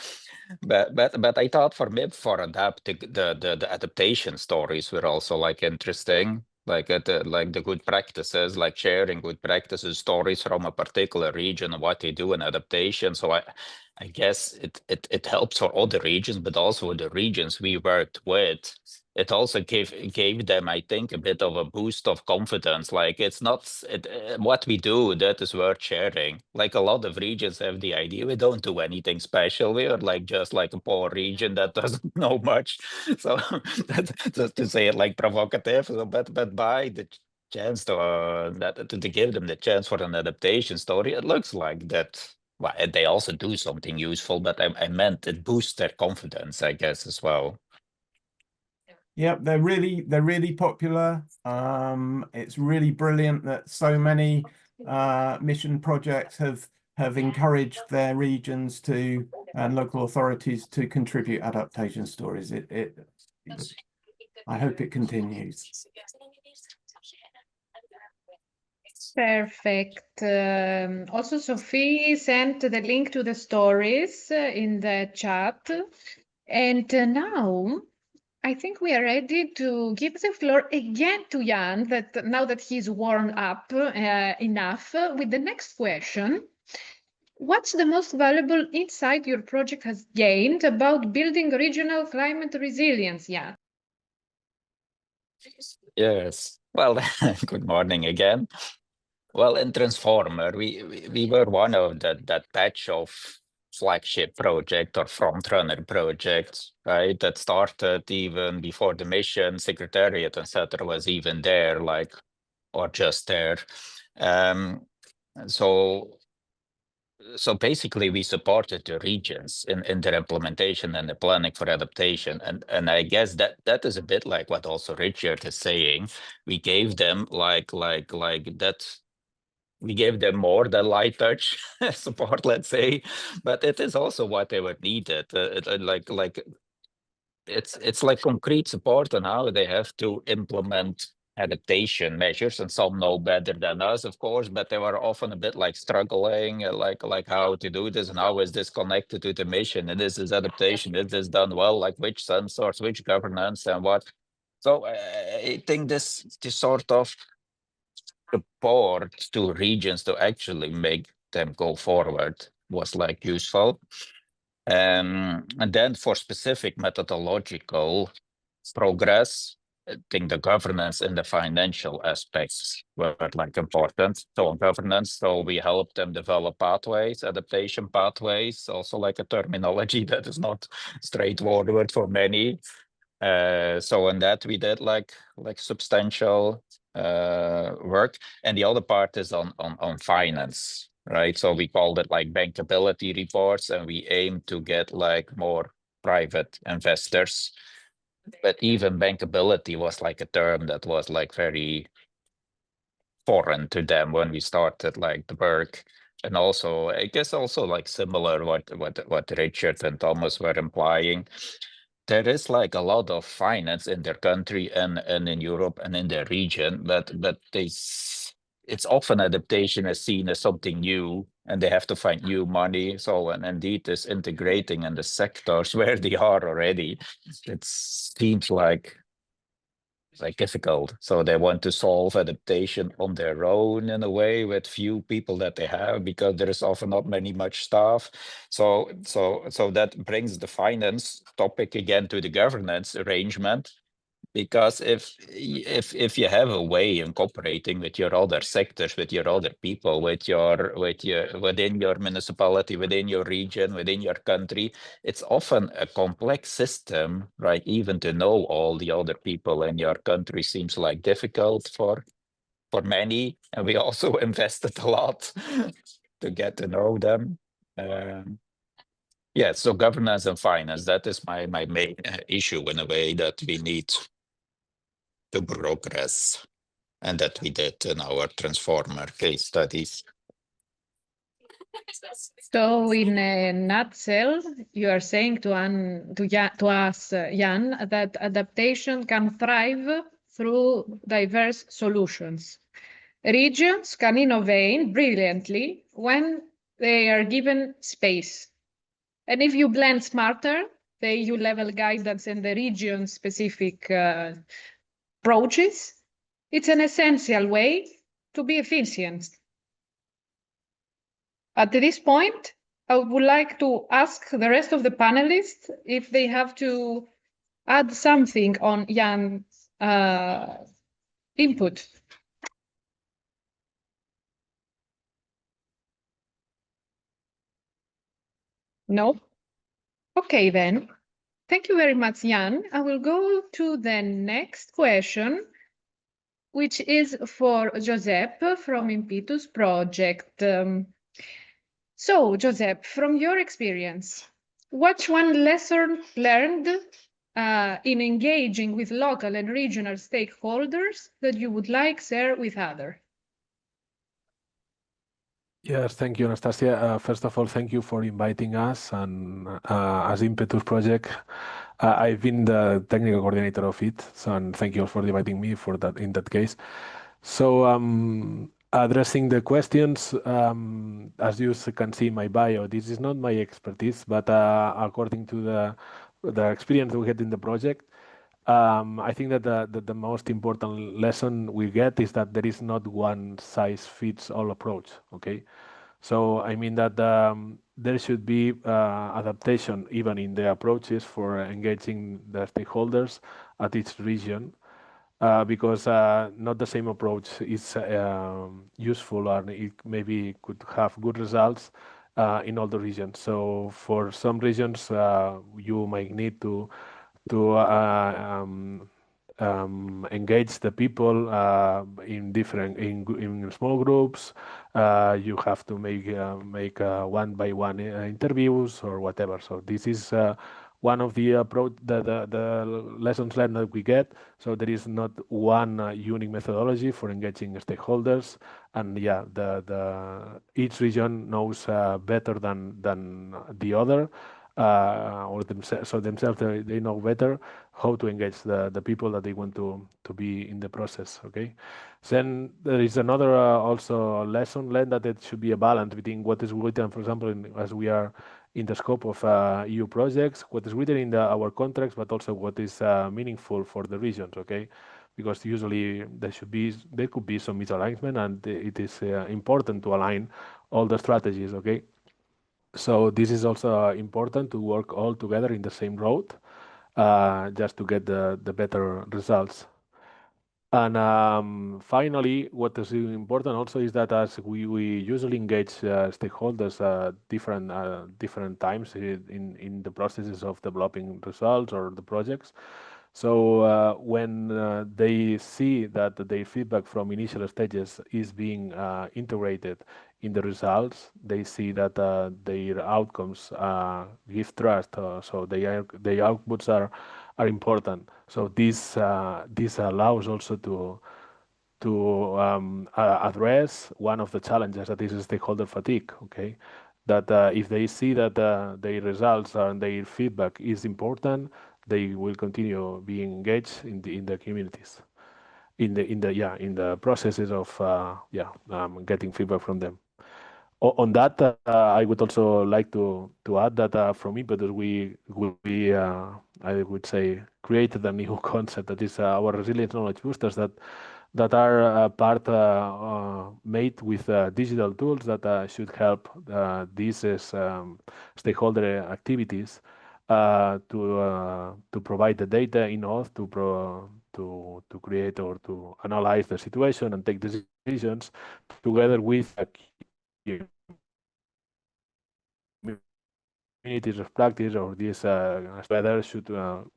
I thought for Adapt, the adaptation stories were also like interesting, like the good practices, like sharing good practices, stories from a particular region and what they do in adaptation. So I guess it helps for other regions, but also the regions we worked with. It also gave them, I think, a bit of a boost of confidence. Like it's not what we do that is worth sharing. Like a lot of regions have the idea we don't do anything special. We are like just like a poor region that doesn't know much. So that's to say it like provocative. But by the chance to give them the chance for an adaptation story, it looks like that. Well, they also do something useful, but I meant it boosts their confidence, I guess, as well. Yeah, they're really popular. It's really brilliant that so many mission projects have encouraged their regions to and local authorities to contribute adaptation stories. I hope it continues. Perfect. Also, Sophie sent the link to the stories in the chat. And now I think we are ready to give the floor again to Jan, now that he's warmed up enough, with the next question. What's the most valuable insight your project has gained about building regional climate resilience, Jan? Yes. Well, good morning again. Well, in Transformer, we were one of that batch of flagship project or frontrunner projects, right? That started even before the mission, Secretariat, etc. was even there, or just there. So basically, we supported the regions in their implementation and the planning for adaptation, and I guess that is a bit like what also Richard is saying. We gave them like that. We gave them more than light touch support, let's say, but it is also what they were needed. It's like concrete support on how they have to implement adaptation measures, and some know better than us, of course, but they were often a bit like struggling, like how to do this and how is this connected to the mission, and this is adaptation, is this done well, like which sensors, which governance, and what. So I think this sort of support to regions to actually make them go forward was like useful. And then for specific methodological progress, I think the governance and the financial aspects were like important. So on governance, so we helped them develop pathways, adaptation pathways, also like a terminology that is not straightforward for many. So on that we did like substantial work, and the other part is on finance, right? So we called it like bankability reports, and we aim to get like more private investors. But even bankability was like a term that was like very foreign to them when we started like the work. And also, I guess also like similar what Richard and Thomas were implying. There is like a lot of finance in their country and in Europe and in their region, but it's often adaptation is seen as something new, and they have to find new money. So, and indeed, this integrating in the sectors where they are already, it seems like difficult. So they want to solve adaptation on their own in a way with few people that they have, because there is often not much staff. So that brings the finance topic again to the governance arrangement. Because if you have a way in cooperating with your other sectors, with your other people, within your municipality, within your region, within your country, it's often a complex system, right? Even to know all the other people in your country seems like difficult for many, and we also invested a lot to get to know them. Yeah, so governance and finance, that is my main issue in a way that we need to progress, and that we did in our transformer case studies. So in a nutshell, you are saying to us, Jan, that adaptation can thrive through diverse solutions. Regions can innovate brilliantly when they are given space. And if you blend smarter the EU level guidance and the region specific approaches, it's an essential way to be efficient. At this point, I would like to ask the rest of the panelists if they have to add something on Jan's input. No? Okay, then. Thank you very much, Jan. I will go to the next question, which is for Josep from Impetus project. So, Josep, from your experience, what's one lesson learned in engaging with local and regional stakeholders that you would like to share with others? Yes, thank you, Anastasia. First of all, thank you for inviting us. And as Impetus project, I've been the technical coordinator of it. So, and thank you for inviting me for that. In that case, so addressing the questions, as you can see in my bio, this is not my expertise, but according to the experience we had in the project, I think that the most important lesson we get is that there is not one size fits all approach. Okay, so I mean that there should be adaptation even in the approaches for engaging the stakeholders at each region, because not the same approach is useful, and it maybe could have good results in all the regions. So for some regions, you might need to engage the people in small groups. You have to make one by one interviews or whatever. So this is one of the approach, the lessons learned that we get. So there is not one unique methodology for engaging stakeholders, and yeah, each region knows better than the other. Or themselves, they know better how to engage the people that they want to be in the process. Okay, then there is another also lesson learned, that it should be a balance between what is written, for example, as we are in the scope of EU projects, what is written in our contracts, but also what is meaningful for the regions. Okay, because usually there could be some misalignment, and it is important to align all the strategies. Okay, so this is also important to work all together in the same road, just to get the better results. And finally, what is important also is that as we usually engage stakeholders different times in the processes of developing results or the projects. So when they see that their feedback from initial stages is being integrated in the results, they see that their outcomes give trust. So their outputs are important. So this allows also to address one of the challenges, that is stakeholder fatigue. Okay, that if they see that their results and their feedback is important, they will continue being engaged in the communities, in the processes of getting feedback from them. On that, I would also like to add that from Impetus we I would say created a new concept, that is our resilience knowledge boosters, that are part made with digital tools that should help these stakeholder activities to provide the data enough to create or to analyze the situation and take decisions together with communities of practice, or this whether should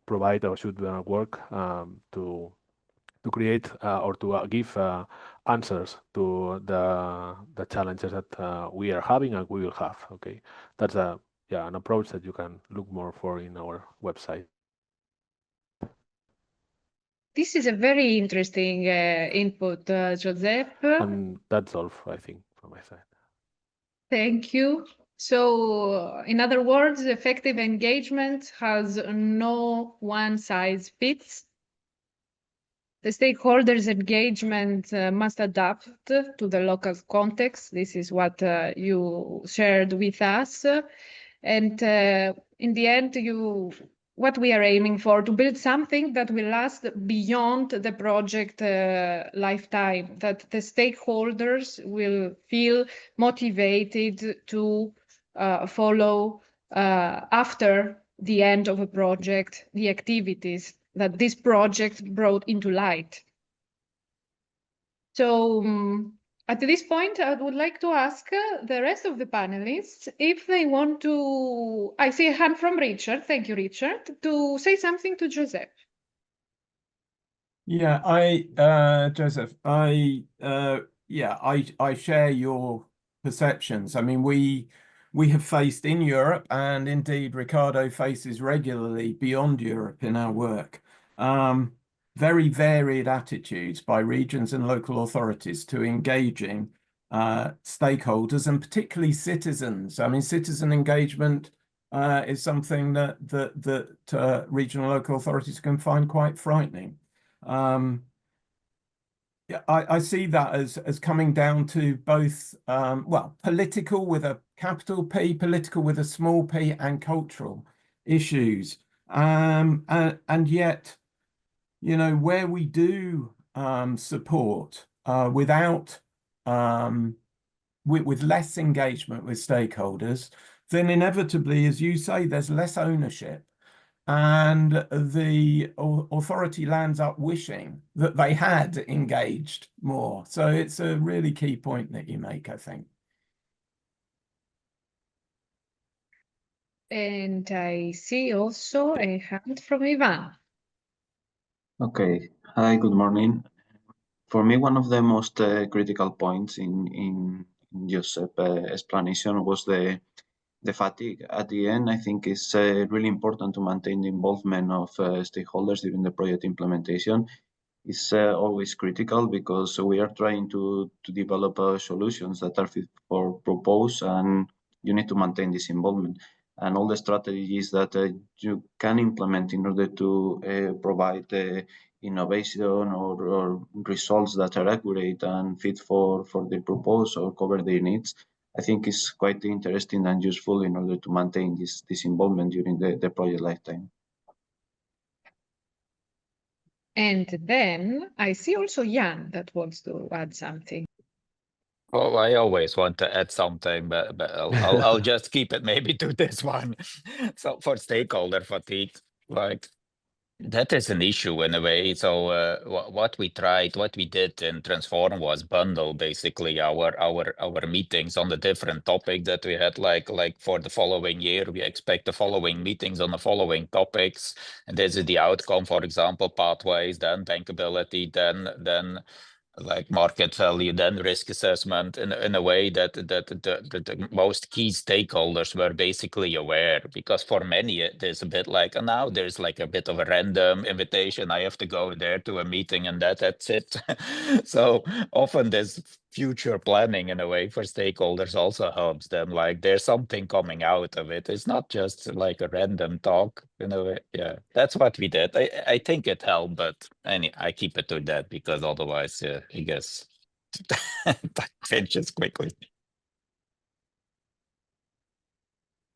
provide or should work to create or to give answers to the challenges that we are having and we will have. Okay, that's an approach that you can look more for in our website. This is a very interesting input, Josep. And that's all, I think, from my side. Thank you. So, in other words, effective engagement has no one size fits. The stakeholders' engagement must adapt to the local context. This is what you shared with us. And in the end, what we are aiming for, to build something that will last beyond the project lifetime, that the stakeholders will feel motivated to follow after the end of a project, the activities that this project brought into light. So at this point, I would like to ask the rest of the panelists if they want to, I see a hand from Richard, thank you, Richard, to say something to Josep. Yeah, Joseph, I share your perceptions. I mean, we have faced in Europe, and indeed Ricardo faces regularly beyond Europe in our work, very varied attitudes by regions and local authorities to engaging stakeholders, and particularly citizens. I mean, citizen engagement is something that regional local authorities can find quite frightening. I see that as coming down to both, political with a capital P, political with a small p, and cultural issues. And yet, you know, where we do support without with less engagement with stakeholders, then inevitably, as you say, there's less ownership, and the authority lands up wishing that they had engaged more. So it's a really key point that you make, I think. And I see also a hand from Iván. Okay. Hi, good morning. For me, one of the most critical points in Josep's explanation was the fatigue. At the end, I think it's really important to maintain the involvement of stakeholders during the project implementation. It's always critical because we are trying to develop solutions that are fit for purpose, and you need to maintain this involvement. And all the strategies that you can implement in order to provide innovation or results that are accurate and fit for the purpose or cover their needs, I think is quite interesting and useful in order to maintain this involvement during the project lifetime. And then I see also Jan that wants to add something. Well, I always want to add something, but I'll just keep it maybe to this one. So for stakeholder fatigue, like that is an issue in a way. So what we did in Transform was bundle basically our meetings on the different topic that we had. Like for the following year, we expect the following meetings on the following topics, and this is the outcome. For example, pathways, then bankability, then like market value, then risk assessment in a way that the most key stakeholders were basically aware, because for many it is a bit like now there's like a bit of a random invitation. I have to go there to a meeting and that's it. So often this future planning in a way for stakeholders also helps them, like there's something coming out of it. It's not just like a random talk in a way. Yeah, that's what we did. I think it helped, but I keep it to that because otherwise I guess that finishes quickly.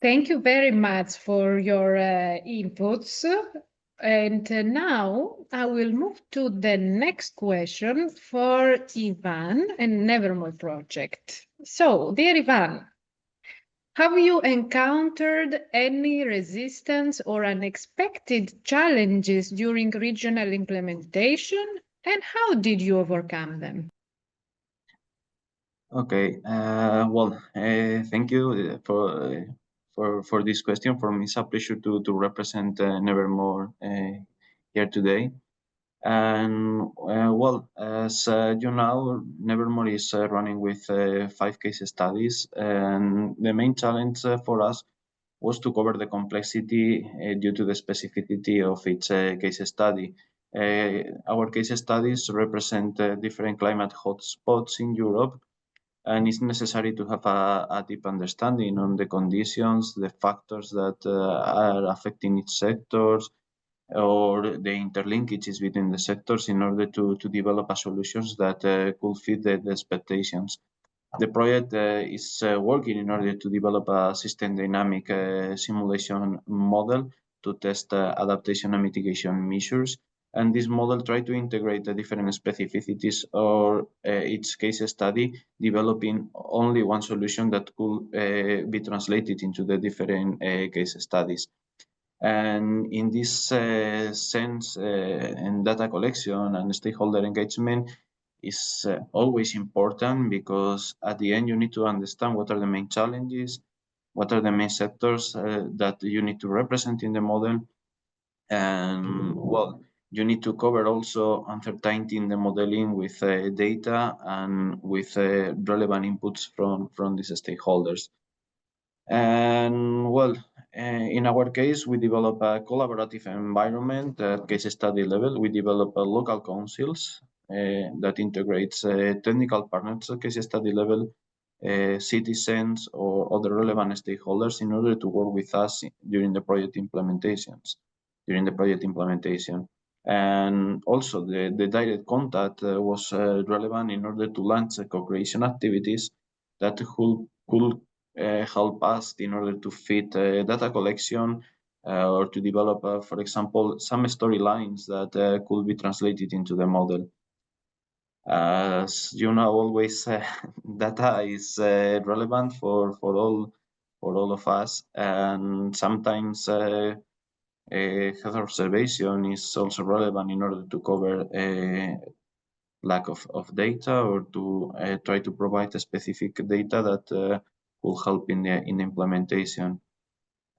Thank you very much for your inputs. And now I will move to the next question for Iván and Nevermore project. So, dear Iván, have you encountered any resistance or unexpected challenges during regional implementation, and how did you overcome them? Okay, thank you for this question. For me, it's a pleasure to represent Nevermore here today. And as you know, Nevermore is running with 5 case studies, and the main challenge for us was to cover the complexity due to the specificity of each case study. Our case studies represent different climate hotspots in Europe, and it's necessary to have a deep understanding on the conditions, the factors that are affecting each sectors, or the interlinkages between the sectors in order to develop solutions that could fit the expectations. The project is working in order to develop a system dynamic simulation model to test adaptation and mitigation measures. And this model tries to integrate the different specificities or each case study, developing only one solution that could be translated into the different case studies. And in this sense, in data collection and stakeholder engagement is always important, because at the end you need to understand what are the main challenges, what are the main sectors that you need to represent in the model, and you need to cover also uncertainty in the modeling with data and with relevant inputs from these stakeholders. And in our case, we develop a collaborative environment at case study level. We develop local councils that integrates technical partners at case study level, citizens or other relevant stakeholders in order to work with us during the project implementation. And also the direct contact was relevant in order to launch co-creation activities that could help us in order to fit data collection or to develop, for example, some storylines that could be translated into the model. As you know, always data is relevant for all of us, and sometimes health observation is also relevant in order to cover lack of data, or to try to provide a specific data that will help in the implementation.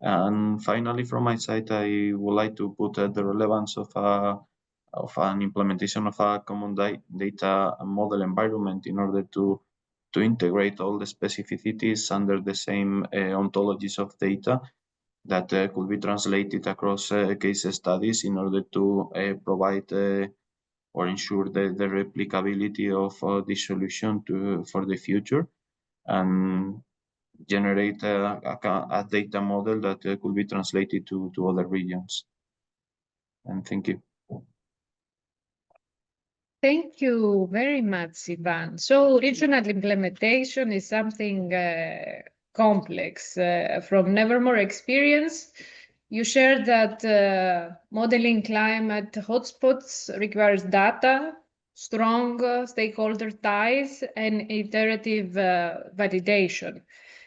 And finally, from my side, I would like to put the relevance of an implementation of a common data model environment in order to integrate all the specificities under the same ontologies of data that could be translated across case studies in order to provide or ensure the replicability of this solution for the future, and generate a data model that could be translated to other regions. And thank you. Thank you very much, Iván. So regional implementation is something complex. From Nevermore experience, You shared that modeling climate hotspots requires data, strong stakeholder ties, and iterative validation.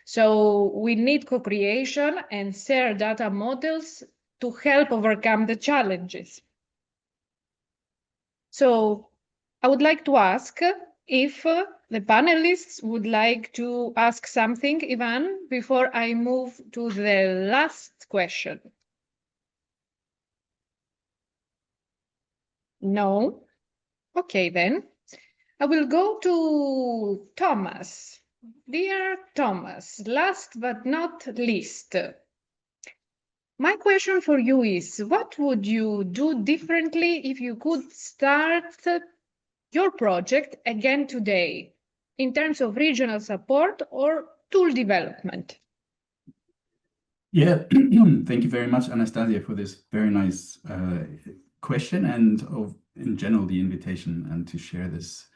So we need co-creation and shared data models to help overcome the challenges. So I would like to ask if the panelists would like to ask something, Iván, before I move to the last question. No? Okay, then. I will go to Thomas. Dear Thomas, last but not least, my question for you is, what would you do differently if you could start your project again today in terms of regional support or tool development? Yeah, thank you very much, Anastasia, for this very nice question and in general the invitation and to share this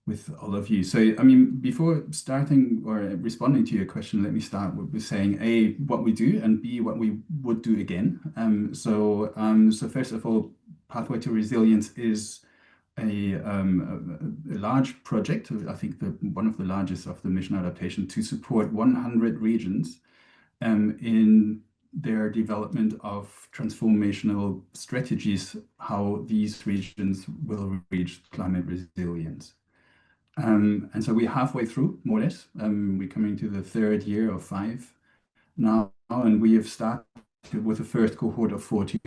with all of you. So, I mean, before starting or responding to your question, let me start with saying A, what we do, and B, what we would do again. So first of all, Pathway to Resilience is a large project, I think one of the largest of the mission adaptation, to support 100 regions in their development of transformational strategies, how these regions will reach climate resilience. And so we're halfway through, more or less. We're coming to the third year of 5 now, and we have started with the first cohort of 40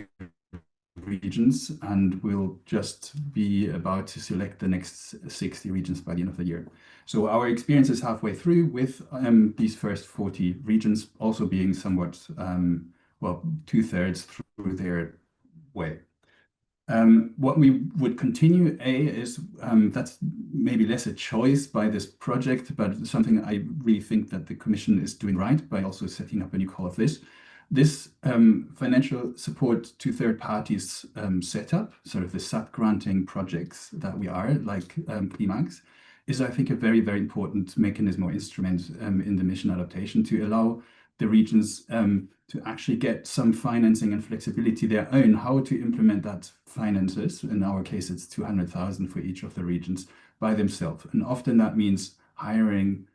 regions, and we'll just be about to select the next 60 regions by the end of the year. So our experience is halfway through with these first 40 regions also being somewhat, well, 2/3 through their way. What we would continue, is that's maybe less a choice by this project, but something I really think that the Commission is doing right by also setting up a new call of this. This financial support to third parties setup, sort of the sub-granting projects that we are, like CLIMAAX, is, I think, a very, very important mechanism or instrument in the mission adaptation to allow the regions to actually get some financing and flexibility their own, how to implement that finances. In our case, it's 200,000 for each of the regions by themselves. And often that means hiring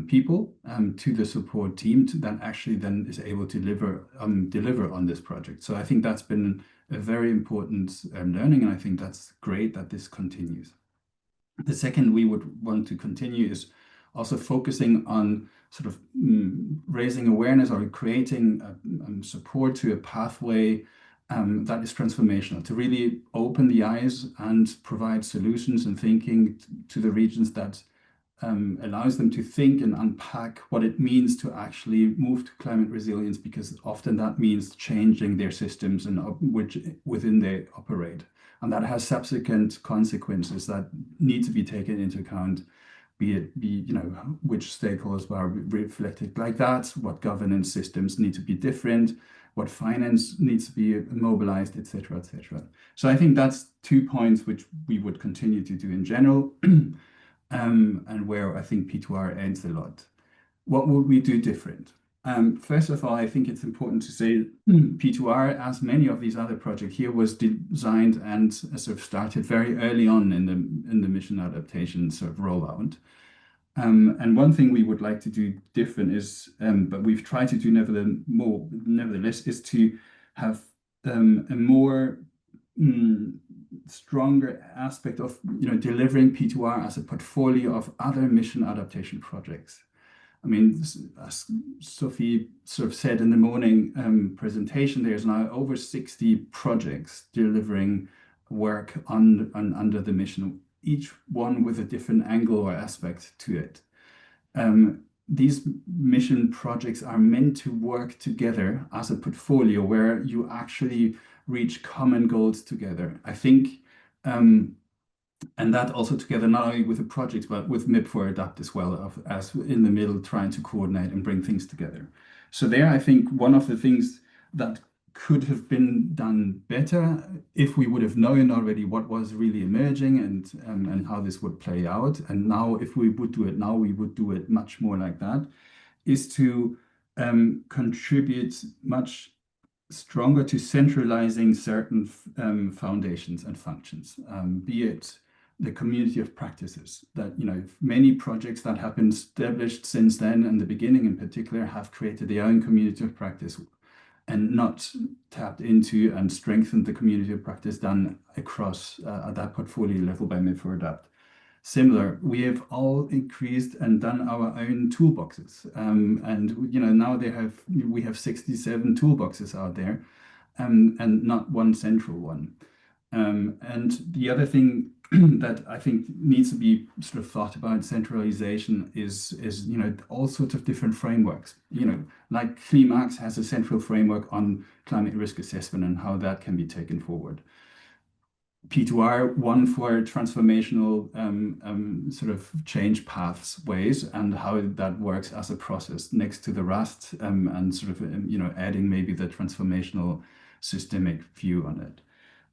people to the support team that actually then is able to deliver on this project. So I think that's been a very important learning, and I think that's great that this continues. The second we would want to continue is also focusing on sort of raising awareness or creating support to a pathway that is transformational, to really open the eyes and provide solutions and thinking to the regions that allows them to think and unpack what it means to actually move to climate resilience, because often that means changing their systems and within they operate. And that has subsequent consequences that need to be taken into account, be it which stakeholders are reflected like that, what governance systems need to be different, what finance needs to be mobilized, etc., etc. So I think that's 2 points which we would continue to do in general, and where I think P2R adds a lot. What would we do different? First of all, I think it's important to say P2R, as many of these other projects here, was designed and sort of started very early on in the mission adaptation sort of rollout. And one thing we would like to do different is, but we've tried to do nevertheless, is to have a more stronger aspect of delivering P2R as a portfolio of other mission adaptation projects. I mean, as Sophie sort of said in the morning presentation, there's now over 60 projects delivering work under the mission, each one with a different angle or aspect to it. These mission projects are meant to work together as a portfolio where you actually reach common goals together. I think, and that also together, not only with the projects, but with MIP for Adapt as well, as in the middle, trying to coordinate and bring things together. So there, I think one of the things that could have been done better, if we would have known already what was really emerging and how this would play out, and now if we would do it now, we would do it much more like that, is to contribute much stronger to centralizing certain foundations and functions, be it the community of practices that, many projects that have been established since then, and the beginning in particular, have created their own community of practice and not tapped into and strengthened the community of practice done across at that portfolio level by MIP for Adapt. Similar, we have all increased and done our own toolboxes, and now we have 67 toolboxes out there, and not one central one. And the other thing that I think needs to be sort of thought about centralization is all sorts of different frameworks. Like CLIMAAX has a central framework on climate risk assessment and how that can be taken forward. P2R, one for transformational sort of change pathways and how that works as a process next to the RAST, and sort of adding maybe the transformational systemic view on it.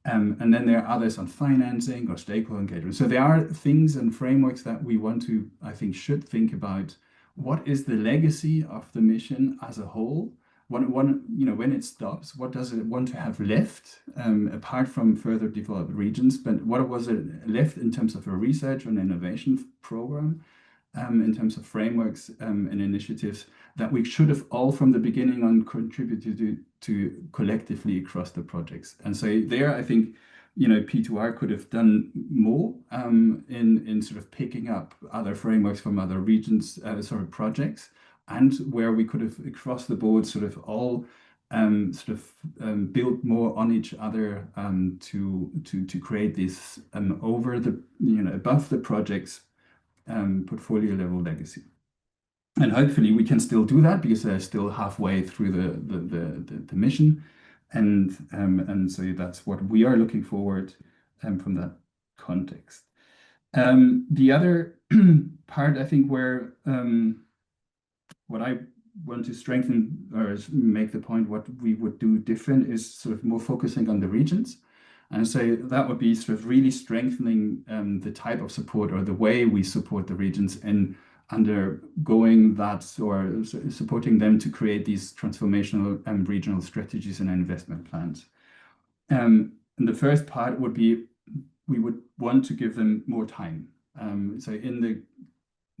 And then there are others on financing or stakeholder engagement. So there are things and frameworks that we want to, I think, should think about. What is the legacy of the mission as a whole? When it stops, what does it want to have left, apart from further developed regions? But what was it left in terms of a research and innovation program, in terms of frameworks and initiatives that we should have all from the beginning on contributed to collectively across the projects? And so there, I think, P2R could have done more in sort of picking up other frameworks from other regions, projects, and where we could have across the board sort of all build more on each other to create this over the above the project's portfolio level legacy. And hopefully we can still do that because they're still halfway through the mission, and so that's what we are looking forward from that context. The other part, I think, where what I want to strengthen or make the point what we would do different is sort of more focusing on the regions. And so that would be sort of really strengthening the type of support or the way we support the regions and undergoing that, or supporting them to create these transformational regional strategies and investment plans. And the first part would be we would want to give them more time. So in the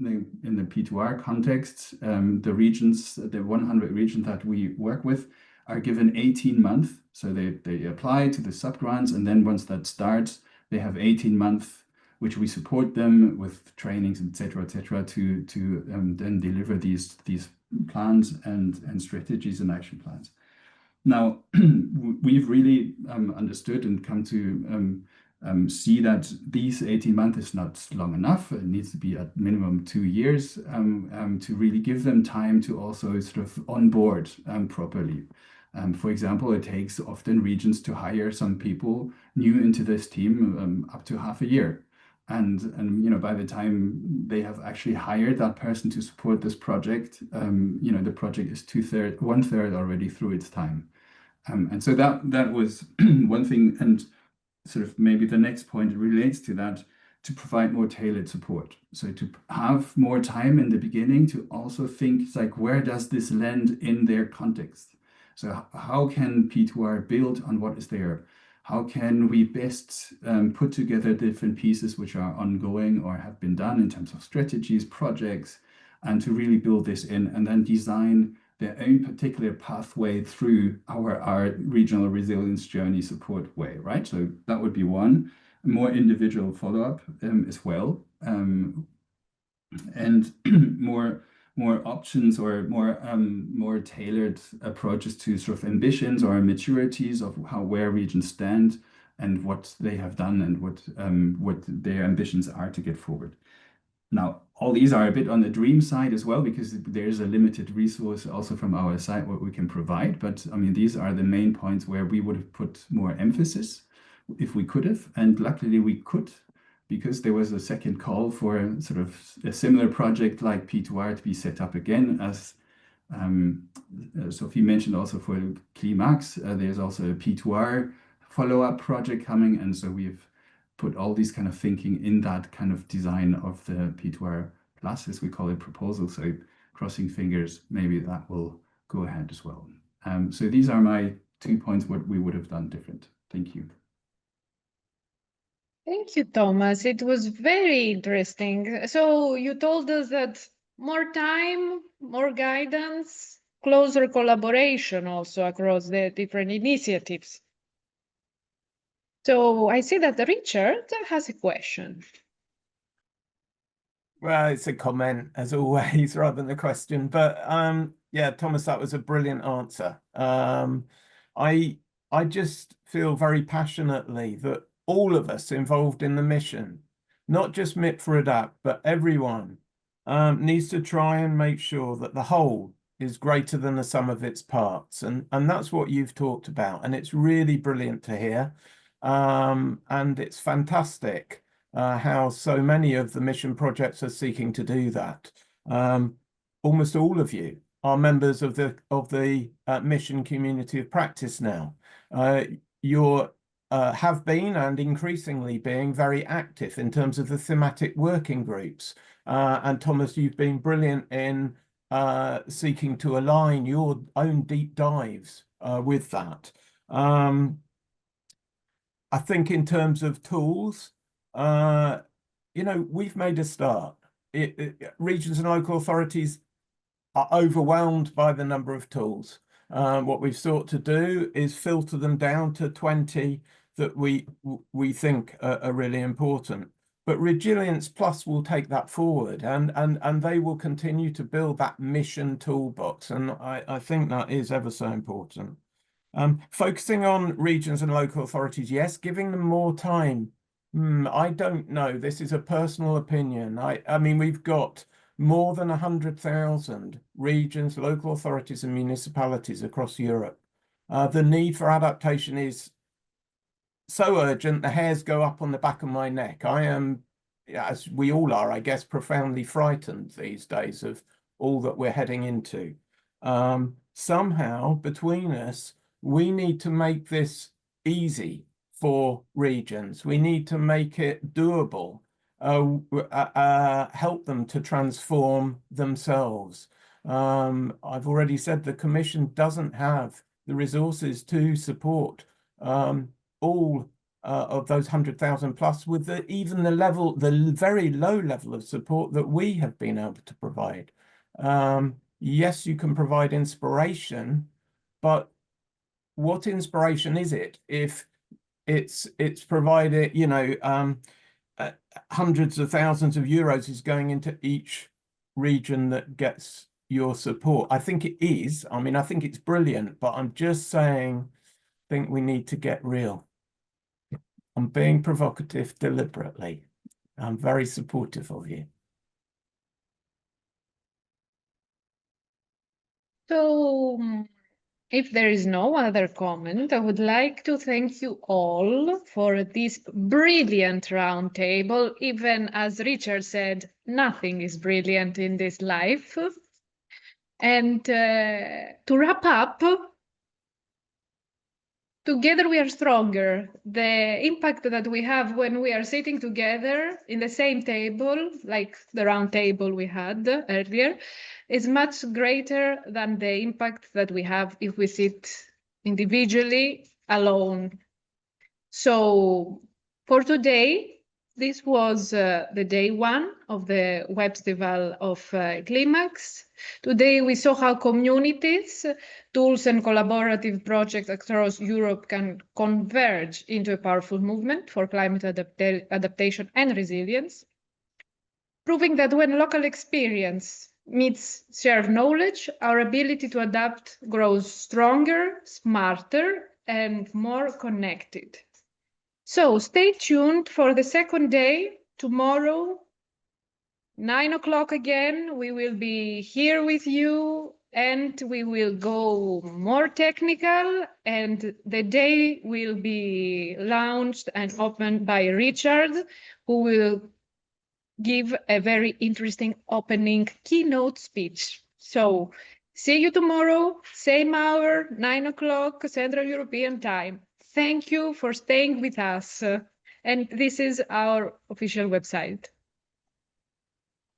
P2R context, the regions, the 100 regions that we work with, are given 18 months. So they apply to the sub-grants, and then once that starts, they have 18 months, which we support them with trainings, et cetera, to then deliver these plans and strategies and action plans. Now, we've really understood and come to see that these 18 months is not long enough. It needs to be at minimum 2 years to really give them time to also sort of onboard properly. For example, it takes often regions to hire some people new into this team up to half a year. And by the time they have actually hired that person to support this project, the project is 1/3 already through its time. And so that was one thing. And sort of maybe the next point relates to that, to provide more tailored support. So to have more time in the beginning to also think like, where does this land in their context? So how can P2R build on what is there? How can we best put together different pieces which are ongoing or have been done in terms of strategies, projects, and to really build this in and then design their own particular pathway through our regional resilience journey support way, right? So that would be one. More individual follow-up as well, and more options or more tailored approaches to sort of ambitions or maturities of where regions stand and what they have done and what their ambitions are to get forward. Now, all these are a bit on the dream side as well, because there's a limited resource also from our side what we can provide. But I mean, these are the main points where we would have put more emphasis if we could have. And luckily we could, because there was a second call for sort of a similar project like P2R to be set up again, as Sophie mentioned also for CLIMAAX. There's also a P2R follow-up project coming. And so we've put all these kind of thinking in that kind of design of the P2R Plus, as we call it, proposal. So crossing fingers, maybe that will go ahead as well. So these are my 2 points what we would have done different. Thank you. Thank you, Thomas. It was very interesting. So you told us that more time, more guidance, closer collaboration also across the different initiatives. So I see that Richard has a question. Well, it's a comment as always rather than a question, but yeah, Thomas, that was a brilliant answer. I just feel very passionately that all of us involved in the mission, not just MIP for Adapt, but everyone needs to try and make sure that the whole is greater than the sum of its parts. And that's what you've talked about. And it's really brilliant to hear. And it's fantastic how so many of the mission projects are seeking to do that. Almost all of you are members of the mission community of practice now. You're have been and increasingly being very active in terms of the thematic working groups. And Thomas, you've been brilliant in seeking to align your own deep dives with that. I think in terms of tools, you know, we've made a start. Regions and local authorities are overwhelmed by the number of tools. What we've sought to do is filter them down to 20 that we think are really important. But Resilience Plus will take that forward, and they will continue to build that mission toolbox. And I think that is ever so important. Focusing on regions and local authorities, yes, giving them more time. I don't know. This is a personal opinion. I mean, we've got more than 100,000 regions, local authorities and municipalities across Europe. The need for adaptation is so urgent, the hairs go up on the back of my neck. I am, as we all are, I guess, profoundly frightened these days of all that we're heading into. Somehow, between us, we need to make this easy for regions. We need to make it doable, help them to transform themselves. I've already said the Commission doesn't have the resources to support all of those 100,000 plus with even the very low level of support that we have been able to provide. Yes, you can provide inspiration, but what inspiration is it if it's provided, you know, hundreds of thousands of euros is going into each region that gets your support? I think it is. I mean, I think it's brilliant, but I'm just saying, I think we need to get real. I'm being provocative deliberately. I'm very supportive of you. So, if there is no other comment, I would like to thank you all for this brilliant roundtable. Even as Richard said, nothing is brilliant in this life. And to wrap up, together we are stronger. The impact that we have when we are sitting together in the same table, like the round table we had earlier, is much greater than the impact that we have if we sit individually alone. So for today, this was the day one of the Webstival of CLIMAAX. Today we saw how communities, tools and collaborative projects across Europe can converge into a powerful movement for climate adaptation and resilience, proving that when local experience meets shared knowledge, our ability to adapt grows stronger, smarter, and more connected. So stay tuned for the second day. Tomorrow, 9 o'clock again, we will be here with you and we will go more technical, and the day will be launched and opened by Richard, who will give a very interesting opening keynote speech. So see you tomorrow, same hour, 9 o'clock Central European Time. Thank you for staying with us. And this is our official website.